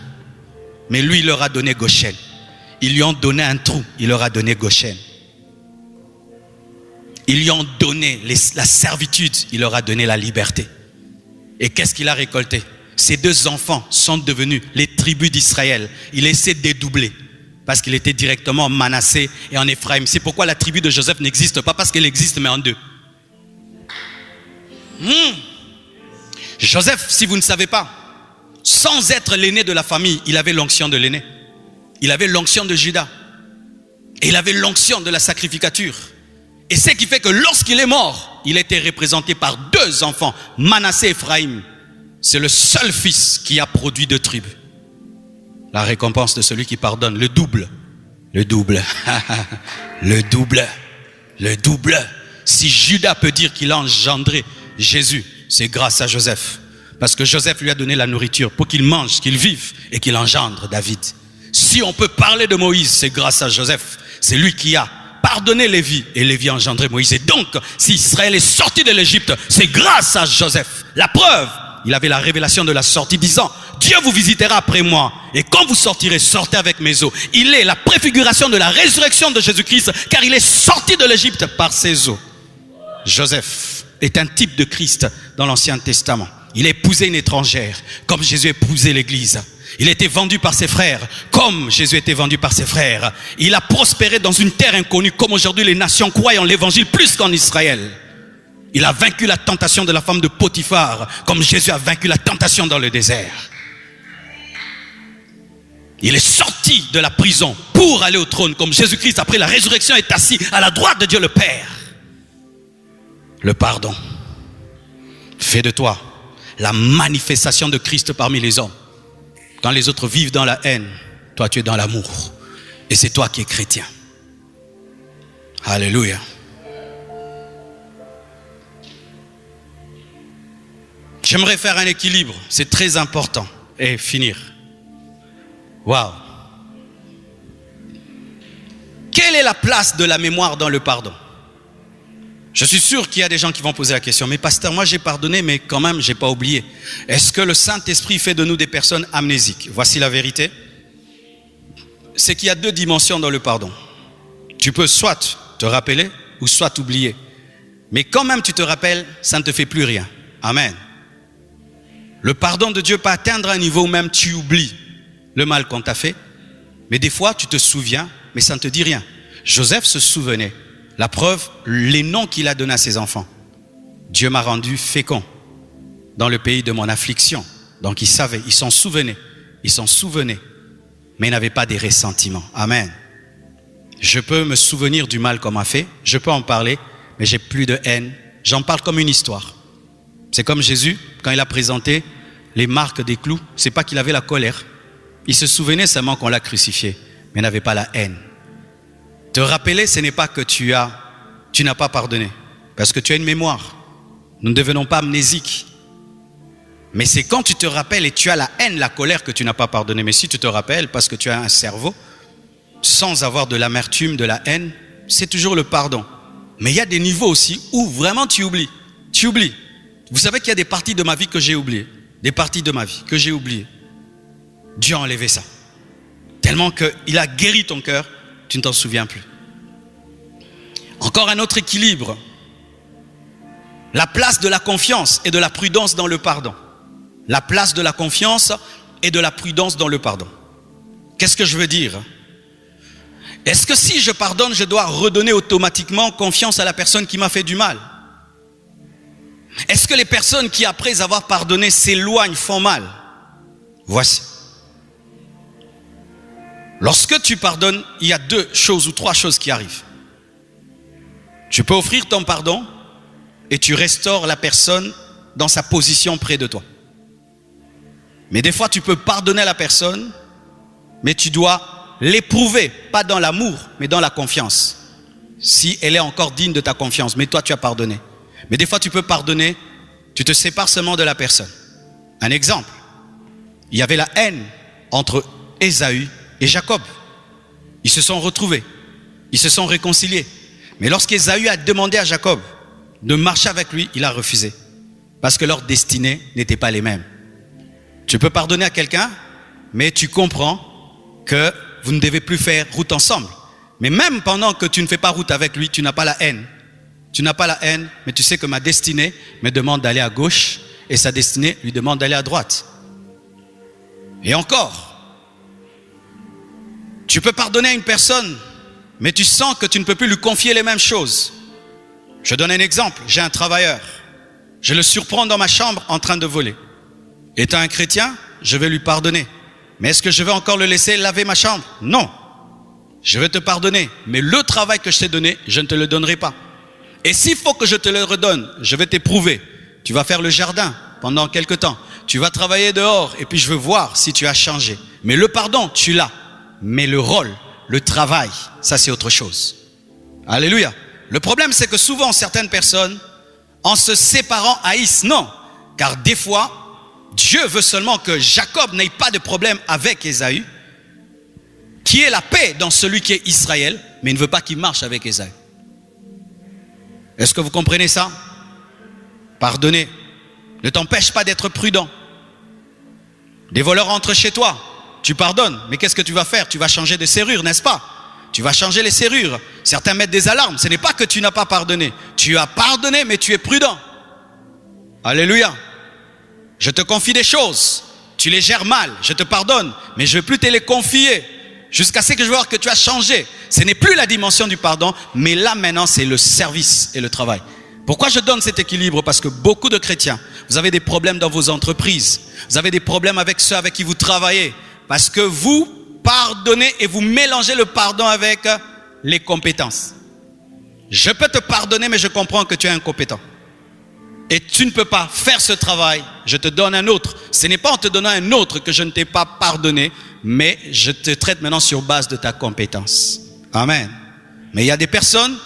Speaker 1: Mais lui, il leur a donné Goshen. Ils lui ont donné un trou. Il leur a donné Goshen. Ils lui ont donné la servitude. Il leur a donné la liberté. Et qu'est-ce qu'il a récolté? Ces 2 enfants sont devenus les tribus d'Israël. Il essaie de dédoubler. Parce qu'il était directement en Manassé et en Éphraïm. C'est pourquoi la tribu de Joseph n'existe pas. Parce qu'elle existe, mais en 2. Joseph, si vous ne savez pas, sans être l'aîné de la famille, il avait l'onction de l'aîné. Il avait l'onction de Judas. Et il avait l'onction de la sacrificature. Et ce qui fait que lorsqu'il est mort, il était représenté par 2 enfants, Manassé et Ephraïm. C'est le seul fils qui a produit 2 tribus. La récompense de celui qui pardonne, le double. Le double. Le double. Le double. Si Judas peut dire qu'il a engendré Jésus, c'est grâce à Joseph. Parce que Joseph lui a donné la nourriture pour qu'il mange, qu'il vive et qu'il engendre David. Si on peut parler de Moïse, c'est grâce à Joseph. C'est lui qui a pardonné Lévi et Lévi a engendré Moïse. Et donc, si Israël est sorti de l'Égypte, c'est grâce à Joseph. La preuve, il avait la révélation de la sortie disant, Dieu vous visitera après moi. Et quand vous sortirez, sortez avec mes os. Il est la préfiguration de la résurrection de Jésus-Christ, car il est sorti de l'Égypte par ses os. Joseph est un type de Christ dans l'Ancien Testament. Il a épousé une étrangère, comme Jésus a épousé l'Église. Il a été vendu par ses frères, comme Jésus a été vendu par ses frères. Il a prospéré dans une terre inconnue, comme aujourd'hui les nations croient en l'Évangile plus qu'en Israël. Il a vaincu la tentation de la femme de Potiphar, comme Jésus a vaincu la tentation dans le désert. Il est sorti de la prison pour aller au trône, comme Jésus-Christ, après la résurrection, est assis à la droite de Dieu le Père. Le pardon fait de toi la manifestation de Christ parmi les hommes. Quand les autres vivent dans la haine, toi tu es dans l'amour. Et c'est toi qui es chrétien. Alléluia. J'aimerais faire un équilibre, c'est très important. Et finir. Waouh. Quelle est la place de la mémoire dans le pardon? Je suis sûr qu'il y a des gens qui vont poser la question, mais pasteur, moi j'ai pardonné, mais quand même, j'ai pas oublié. Est-ce que le Saint-Esprit fait de nous des personnes amnésiques? Voici la vérité. C'est qu'il y a 2 dimensions dans le pardon. Tu peux soit te rappeler, ou soit oublier. Mais quand même tu te rappelles, ça ne te fait plus rien. Amen. Le pardon de Dieu peut atteindre un niveau où même tu oublies le mal qu'on t'a fait. Mais des fois, tu te souviens, mais ça ne te dit rien. Joseph se souvenait. La preuve, les noms qu'il a donnés à ses enfants. Dieu m'a rendu fécond dans le pays de mon affliction. Donc ils savaient, ils s'en souvenaient. Ils s'en souvenaient. Mais ils n'avaient pas des ressentiments. Amen. Je peux me souvenir du mal qu'on m'a fait. Je peux en parler, mais j'ai plus de haine. J'en parle comme une histoire. C'est comme Jésus, quand il a présenté les marques des clous. C'est pas qu'il avait la colère. Il se souvenait seulement qu'on l'a crucifié, mais n'avait pas la haine. Te rappeler, ce n'est pas que tu n'as pas pardonné, parce que tu as une mémoire. Nous ne devenons pas amnésiques. Mais c'est quand tu te rappelles et tu as la haine, la colère que tu n'as pas pardonné. Mais si tu te rappelles, parce que tu as un cerveau, sans avoir de l'amertume, de la haine, c'est toujours le pardon. Mais il y a des niveaux aussi où vraiment tu oublies. Tu oublies. Vous savez qu'il y a des parties de ma vie que j'ai oubliées. Des parties de ma vie que j'ai oubliées. Dieu a enlevé ça. Tellement qu'il a guéri ton cœur, tu ne t'en souviens plus. Encore un autre équilibre. La place de la confiance et de la prudence dans le pardon. La place de la confiance et de la prudence dans le pardon. Qu'est-ce que je veux dire? Est-ce que si je pardonne, je dois redonner automatiquement confiance à la personne qui m'a fait du mal? Est-ce que les personnes qui, après avoir pardonné, s'éloignent, font mal? Voici. Lorsque tu pardonnes, il y a 2 choses ou 3 choses qui arrivent. Tu peux offrir ton pardon et tu restaures la personne dans sa position près de toi. Mais des fois, tu peux pardonner à la personne, mais tu dois l'éprouver, pas dans l'amour, mais dans la confiance. Si elle est encore digne de ta confiance, mais toi, tu as pardonné. Mais des fois, tu peux pardonner, tu te sépares seulement de la personne. Un exemple, il y avait la haine entre Ésaü et Jacob. Ils se sont retrouvés, ils se sont réconciliés. Mais lorsqu'Ésaü a demandé à Jacob de marcher avec lui, il a refusé. Parce que leurs destinées n'étaient pas les mêmes. Tu peux pardonner à quelqu'un, mais tu comprends que vous ne devez plus faire route ensemble. Mais même pendant que tu ne fais pas route avec lui, tu n'as pas la haine. Tu n'as pas la haine, mais tu sais que ma destinée me demande d'aller à gauche et sa destinée lui demande d'aller à droite. Et encore, tu peux pardonner à une personne, mais tu sens que tu ne peux plus lui confier les mêmes choses. Je donne un exemple. J'ai un travailleur. Je le surprends dans ma chambre en train de voler. Étant un chrétien, je vais lui pardonner. Mais est-ce que je vais encore le laisser laver ma chambre? Non. Je vais te pardonner. Mais le travail que je t'ai donné, je ne te le donnerai pas. Et s'il faut que je te le redonne, je vais t'éprouver. Tu vas faire le jardin pendant quelque temps. Tu vas travailler dehors et puis je veux voir si tu as changé. Mais le pardon, tu l'as. Mais le rôle, le travail, ça c'est autre chose. Alléluia. Le problème, c'est que souvent certaines personnes, en se séparant, haïssent. Non. Car des fois, Dieu veut seulement que Jacob n'ait pas de problème avec Ésaü, qui est la paix dans celui qui est Israël, mais il ne veut pas qu'il marche avec Ésaü. Est-ce que vous comprenez ça? Pardonner ne t'empêche pas d'être prudent. Des voleurs entrent chez toi, tu pardonnes, mais qu'est-ce que tu vas faire? Tu vas changer de serrure, n'est-ce pas? Tu vas changer les serrures. Certains mettent des alarmes. Ce n'est pas que tu n'as pas pardonné. Tu as pardonné, mais tu es prudent. Alléluia. Je te confie des choses. Tu les gères mal. Je te pardonne, mais je ne vais plus te les confier. Jusqu'à ce que je vois que tu as changé. Ce n'est plus la dimension du pardon, mais là maintenant c'est le service et le travail. Pourquoi je donne cet équilibre? Parce que beaucoup de chrétiens, vous avez des problèmes dans vos entreprises. Vous avez des problèmes avec ceux avec qui vous travaillez. Parce que vous pardonnez et vous mélangez le pardon avec les compétences. Je peux te pardonner, mais je comprends que tu es incompétent. Et tu ne peux pas faire ce travail. Je te donne un autre. Ce n'est pas en te donnant un autre que je ne t'ai pas pardonné, mais je te traite maintenant sur base de ta compétence. Amen. Mais il y a des personnes,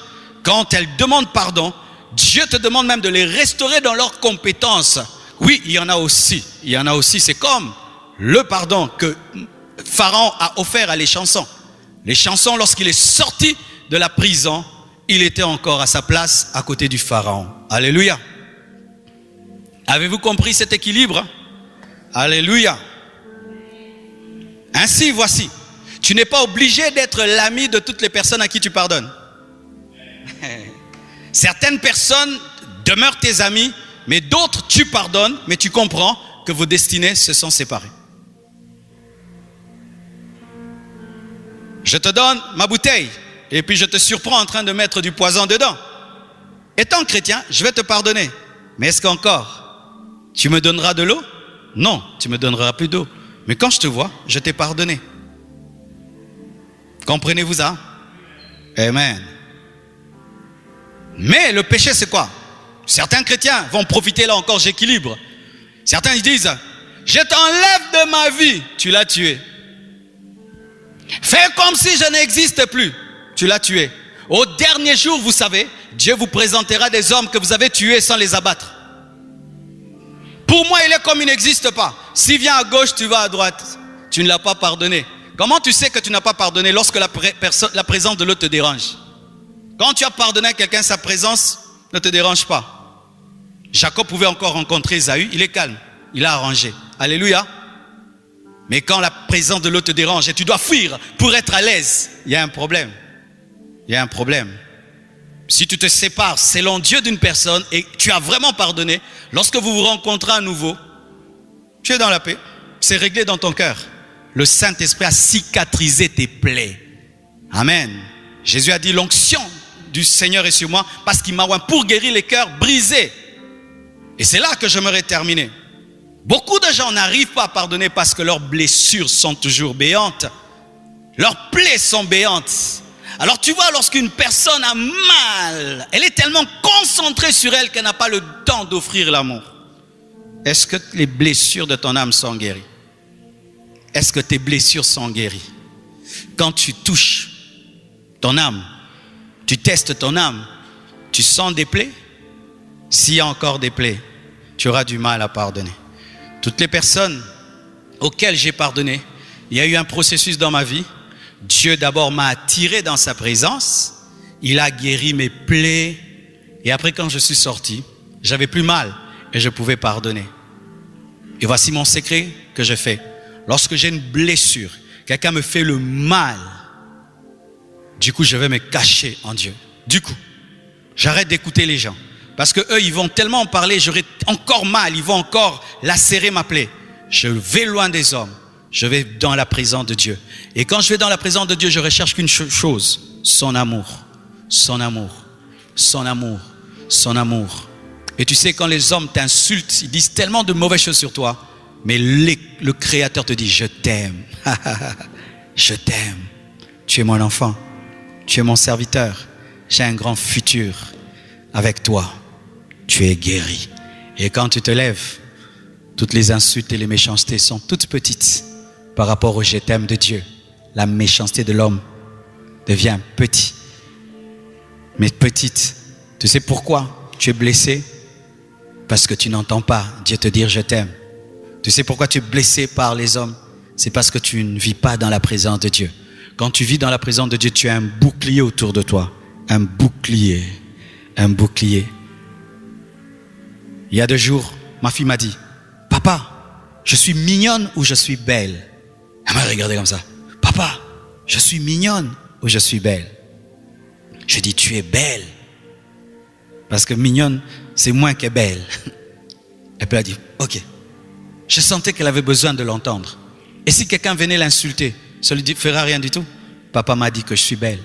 Speaker 1: quand elles demandent pardon, Dieu te demande même de les restaurer dans leurs compétences. Oui, il y en a aussi. Il y en a aussi. C'est comme le pardon que Pharaon a offert à les chansons. Les chansons, lorsqu'il est sorti de la prison, il était encore à sa place à côté du Pharaon. Alléluia. Avez-vous compris cet équilibre? Alléluia. Ainsi, voici, tu n'es pas obligé d'être l'ami de toutes les personnes à qui tu pardonnes. Certaines personnes demeurent tes amis, mais d'autres tu pardonnes, mais tu comprends que vos destinées se sont séparées. Je te donne ma bouteille et puis je te surprends en train de mettre du poison dedans. Étant chrétien, je vais te pardonner. Mais est-ce qu'encore, tu me donneras de l'eau? Non, tu me donneras plus d'eau. Mais quand je te vois, je t'ai pardonné. Comprenez-vous ça? Amen. Mais le péché, c'est quoi? Certains chrétiens vont profiter, là encore, j'équilibre. Certains ils disent, je t'enlève de ma vie, tu l'as tué. Fais comme si je n'existe plus, tu l'as tué. Au dernier jour, vous savez, Dieu vous présentera des hommes que vous avez tués sans les abattre. Pour moi, il est comme il n'existe pas. S'il vient à gauche, tu vas à droite. Tu ne l'as pas pardonné. Comment tu sais que tu n'as pas pardonné lorsque la présence de l'autre te dérange? Quand tu as pardonné à quelqu'un, sa présence ne te dérange pas. Jacob pouvait encore rencontrer Ésaü, il est calme, il a arrangé. Alléluia. Mais quand la présence de l'autre te dérange et tu dois fuir pour être à l'aise, il y a un problème. Il y a un problème. Si tu te sépares selon Dieu d'une personne et tu as vraiment pardonné, lorsque vous vous rencontrez à nouveau, tu es dans la paix. C'est réglé dans ton cœur. Le Saint-Esprit a cicatrisé tes plaies. Amen. Jésus a dit, l'onction du Seigneur est sur moi parce qu'il m'a oint pour guérir les cœurs brisés. Et c'est là que j'aimerais terminer. Beaucoup de gens n'arrivent pas à pardonner parce que leurs blessures sont toujours béantes. Leurs plaies sont béantes. Alors tu vois, lorsqu'une personne a mal, elle est tellement concentrée sur elle qu'elle n'a pas le temps d'offrir l'amour. Est-ce que les blessures de ton âme sont guéries? Est-ce que tes blessures sont guéries? Quand tu touches ton âme, tu testes ton âme, tu sens des plaies? S'il y a encore des plaies, tu auras du mal à pardonner. Toutes les personnes auxquelles j'ai pardonné, il y a eu un processus dans ma vie. Dieu d'abord m'a attiré dans sa présence, il a guéri mes plaies et après quand je suis sorti, j'avais plus mal et je pouvais pardonner. Et voici mon secret que je fais. Lorsque j'ai une blessure, quelqu'un me fait le mal, du coup je vais me cacher en Dieu. Du coup, j'arrête d'écouter les gens parce que eux ils vont tellement en parler, j'aurai encore mal, ils vont encore lacérer ma plaie. Je vais loin des hommes. Je vais dans la présence de Dieu. Et quand je vais dans la présence de Dieu, je recherche qu'une chose, son amour, son amour, son amour, son amour. Et tu sais, quand les hommes t'insultent, ils disent tellement de mauvaises choses sur toi, mais le Créateur te dit, je t'aime, je t'aime, tu es mon enfant, tu es mon serviteur, j'ai un grand futur. avec toi, tu es guéri. Et quand tu te lèves, toutes les insultes et les méchancetés sont toutes petites par rapport au je t'aime de Dieu. La méchanceté de l'homme devient petite, mais petite. Tu sais pourquoi tu es blessé? Parce que tu n'entends pas Dieu te dire je t'aime. Tu sais pourquoi tu es blessé par les hommes? C'est parce que tu ne vis pas dans la présence de Dieu. Quand tu vis dans la présence de Dieu, tu as un bouclier autour de toi. Un bouclier. Un bouclier. Il y a 2 jours, ma fille m'a dit, papa, je suis mignonne ou je suis belle? Elle m'a regardé comme ça. Papa, je suis mignonne ou je suis belle? Je dis, tu es belle. Parce que mignonne, c'est moins que belle. Et puis elle a dit, ok. Je sentais qu'elle avait besoin de l'entendre. Et si quelqu'un venait l'insulter, ça ne lui fera rien du tout. Papa m'a dit que je suis belle.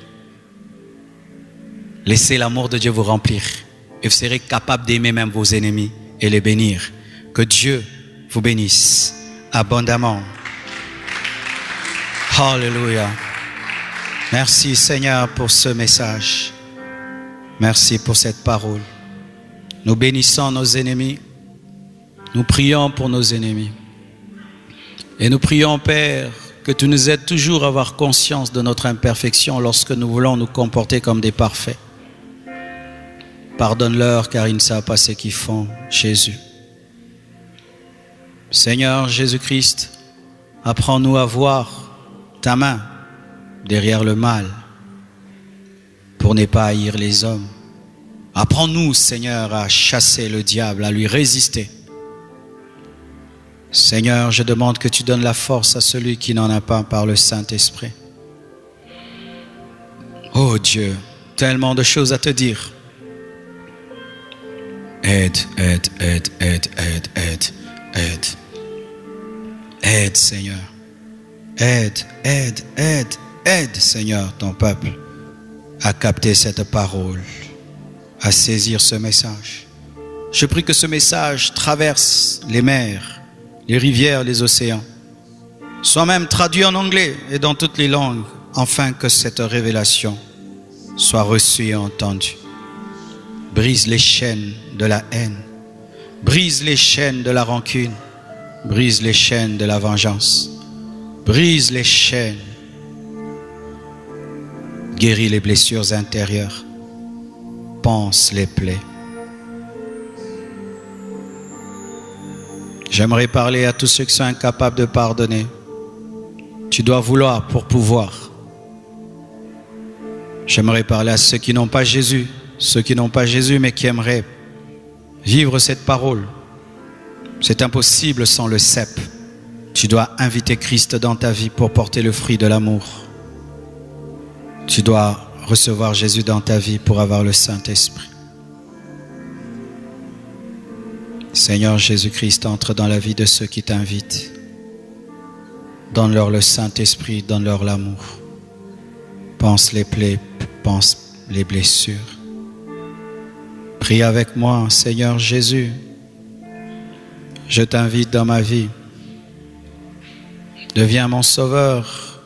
Speaker 1: Laissez l'amour de Dieu vous remplir. Et vous serez capable d'aimer même vos ennemis et les bénir. Que Dieu vous bénisse abondamment. Alléluia. Merci Seigneur pour ce message. Merci pour cette parole. Nous bénissons nos ennemis. Nous prions pour nos ennemis. Et nous prions, Père, que tu nous aides toujours à avoir conscience de notre imperfection lorsque nous voulons nous comporter comme des parfaits. Pardonne-leur car ils ne savent pas ce qu'ils font, Jésus. Seigneur Jésus-Christ, apprends-nous à voir ta main derrière le mal pour ne pas haïr les hommes. Apprends-nous, Seigneur, à chasser le diable, à lui résister. Seigneur, je demande que tu donnes la force à celui qui n'en a pas par le Saint-Esprit. Oh Dieu, tellement de choses à te dire. Aide, aide, aide, aide, aide, aide, aide. Aide, Seigneur. Aide, aide, aide, aide, Seigneur, ton peuple à capter cette parole, à saisir ce message. Je prie que ce message traverse les mers, les rivières, les océans, soit même traduit en anglais et dans toutes les langues, afin que cette révélation soit reçue et entendue. Brise les chaînes de la haine, brise les chaînes de la rancune, brise les chaînes de la vengeance, brise les chaînes, guéris les blessures intérieures, panse les plaies. J'aimerais parler à tous ceux qui sont incapables de pardonner. Tu dois vouloir pour pouvoir. J'aimerais parler à ceux qui n'ont pas Jésus, ceux qui n'ont pas Jésus mais qui aimeraient vivre cette parole. C'est impossible sans le cep. Tu dois inviter Christ dans ta vie pour porter le fruit de l'amour. Tu dois recevoir Jésus dans ta vie pour avoir le Saint-Esprit. Seigneur Jésus-Christ, entre dans la vie de ceux qui t'invitent. Donne-leur le Saint-Esprit, donne-leur l'amour. Pense les plaies, pense les blessures. Prie avec moi, Seigneur Jésus. Je t'invite dans ma vie. Deviens mon sauveur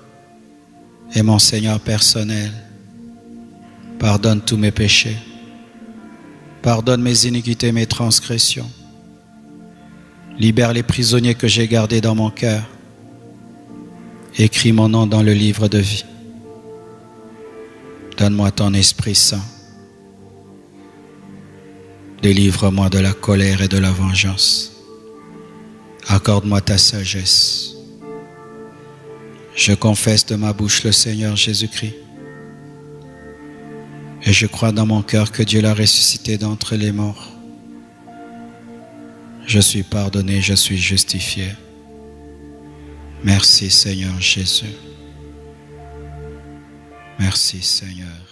Speaker 1: et mon Seigneur personnel. Pardonne tous mes péchés. Pardonne mes iniquités, mes transgressions. Libère les prisonniers que j'ai gardés dans mon cœur. Écris mon nom dans le livre de vie. Donne-moi ton Esprit Saint. Délivre-moi de la colère et de la vengeance. Accorde-moi ta sagesse. Je confesse de ma bouche le Seigneur Jésus-Christ. Et je crois dans mon cœur que Dieu l'a ressuscité d'entre les morts. Je suis pardonné, je suis justifié. Merci Seigneur Jésus. Merci Seigneur.